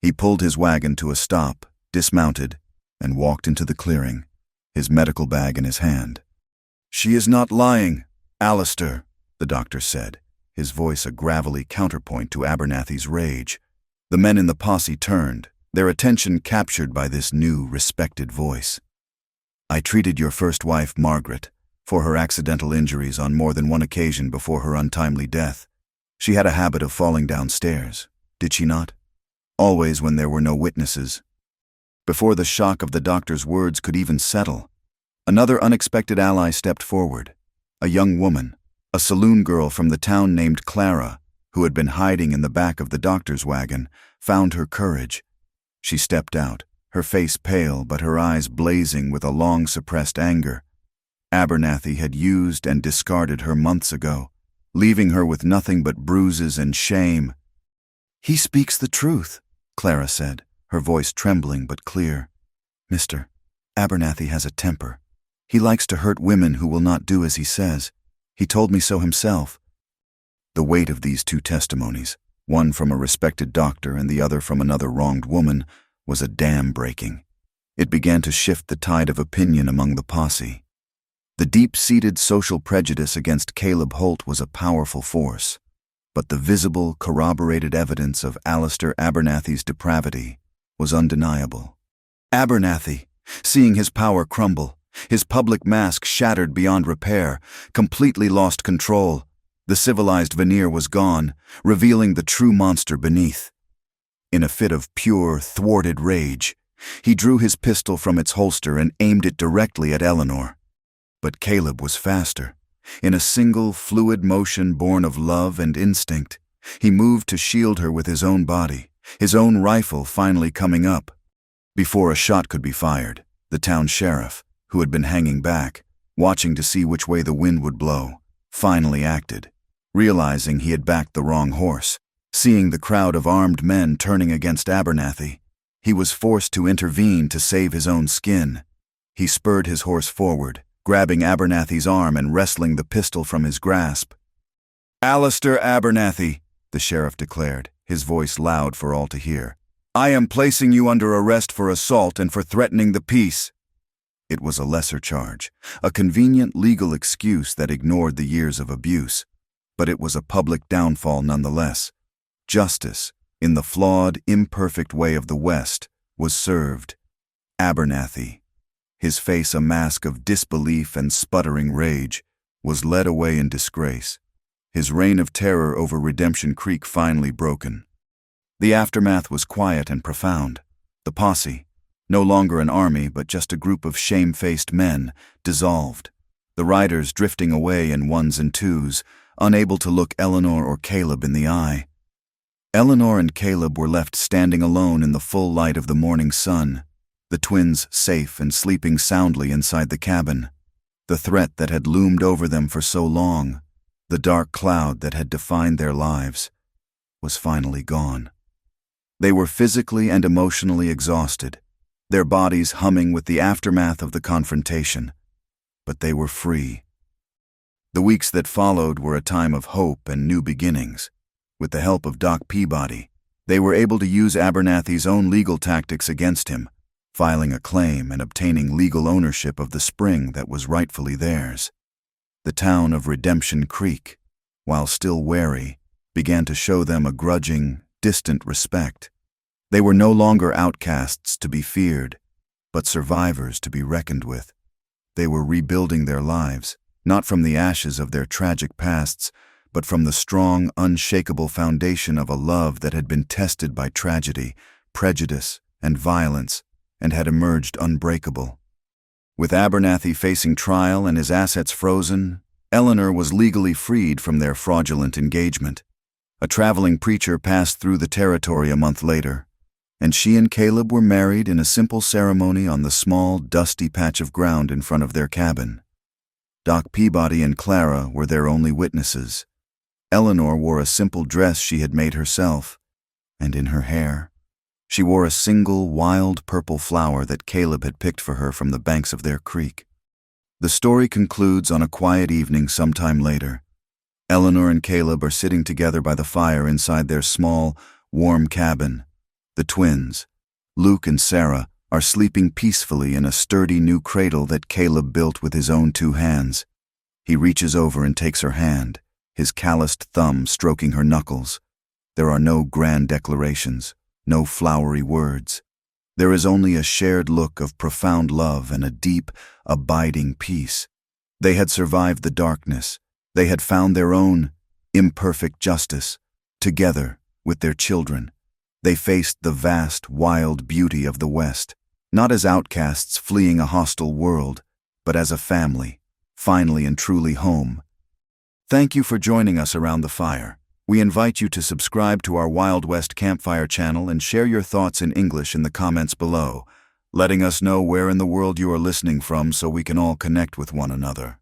He pulled his wagon to a stop, dismounted, and walked into the clearing, his medical bag in his hand. "She is not lying, Alistair," the doctor said, his voice a gravelly counterpoint to Abernathy's rage. The men in the posse turned, their attention captured by this new, respected voice. "I treated your first wife, Margaret, for her accidental injuries on more than one occasion before her untimely death. She had a habit of falling downstairs, did she not? Always when there were no witnesses." Before the shock of the doctor's words could even settle, another unexpected ally stepped forward, a young woman, a saloon girl from the town named Clara, who had been hiding in the back of the doctor's wagon, found her courage. She stepped out, her face pale but her eyes blazing with a long-suppressed anger. Abernathy had used and discarded her months ago, leaving her with nothing but bruises and shame. "He speaks the truth," Clara said, her voice trembling but clear. "Mr. Abernathy has a temper. He likes to hurt women who will not do as he says. He told me so himself." The weight of these two testimonies, one from a respected doctor and the other from another wronged woman, was a dam breaking. It began to shift the tide of opinion among the posse. The deep-seated social prejudice against Caleb Holt was a powerful force, but the visible, corroborated evidence of Alistair Abernathy's depravity was undeniable. Abernathy, seeing his power crumble, his public mask shattered beyond repair, completely lost control. The civilized veneer was gone, revealing the true monster beneath. In a fit of pure, thwarted rage, he drew his pistol from its holster and aimed it directly at Eleanor. But Caleb was faster. In a single, fluid motion born of love and instinct, he moved to shield her with his own body, his own rifle finally coming up. Before a shot could be fired, the town sheriff, who had been hanging back, watching to see which way the wind would blow, finally acted, realizing he had backed the wrong horse. Seeing the crowd of armed men turning against Abernathy, he was forced to intervene to save his own skin. He spurred his horse forward, grabbing Abernathy's arm and wresting the pistol from his grasp. "Alistair Abernathy," the sheriff declared, his voice loud for all to hear, "I am placing you under arrest for assault and for threatening the peace." It was a lesser charge, a convenient legal excuse that ignored the years of abuse, but it was a public downfall nonetheless. Justice, in the flawed, imperfect way of the West, was served. Abernathy, his face a mask of disbelief and sputtering rage, was led away in disgrace, his reign of terror over Redemption Creek finally broken. The aftermath was quiet and profound. The posse, no longer an army but just a group of shame-faced men, dissolved, the riders drifting away in ones and twos, unable to look Eleanor or Caleb in the eye. Eleanor and Caleb were left standing alone in the full light of the morning sun, the twins safe and sleeping soundly inside the cabin. The threat that had loomed over them for so long, the dark cloud that had defined their lives, was finally gone. They were physically and emotionally exhausted, their bodies humming with the aftermath of the confrontation, but they were free. The weeks that followed were a time of hope and new beginnings. With the help of Doc Peabody, they were able to use Abernathy's own legal tactics against him, filing a claim and obtaining legal ownership of the spring that was rightfully theirs. The town of Redemption Creek, while still wary, began to show them a grudging, distant respect. They were no longer outcasts to be feared, but survivors to be reckoned with. They were rebuilding their lives, not from the ashes of their tragic pasts, but from the strong, unshakable foundation of a love that had been tested by tragedy, prejudice, and violence, and had emerged unbreakable. With Abernathy facing trial and his assets frozen, Eleanor was legally freed from their fraudulent engagement. A traveling preacher passed through the territory a month later, and she and Caleb were married in a simple ceremony on the small, dusty patch of ground in front of their cabin. Doc Peabody and Clara were their only witnesses. Eleanor wore a simple dress she had made herself, and in her hair, she wore a single wild purple flower that Caleb had picked for her from the banks of their creek. The story concludes on a quiet evening sometime later. Eleanor and Caleb are sitting together by the fire inside their small, warm cabin. The twins, Luke and Sarah, are sleeping peacefully in a sturdy new cradle that Caleb built with his own 2 hands. He reaches over and takes her hand, his calloused thumb stroking her knuckles. There are no grand declarations, no flowery words. There is only a shared look of profound love and a deep, abiding peace. They had survived the darkness. They had found their own imperfect justice. Together, with their children, they faced the vast, wild beauty of the West, not as outcasts fleeing a hostile world, but as a family, finally and truly home. Thank you for joining us around the fire. We invite you to subscribe to our Wild West Campfire channel and share your thoughts in English in the comments below, letting us know where in the world you are listening from so we can all connect with one another.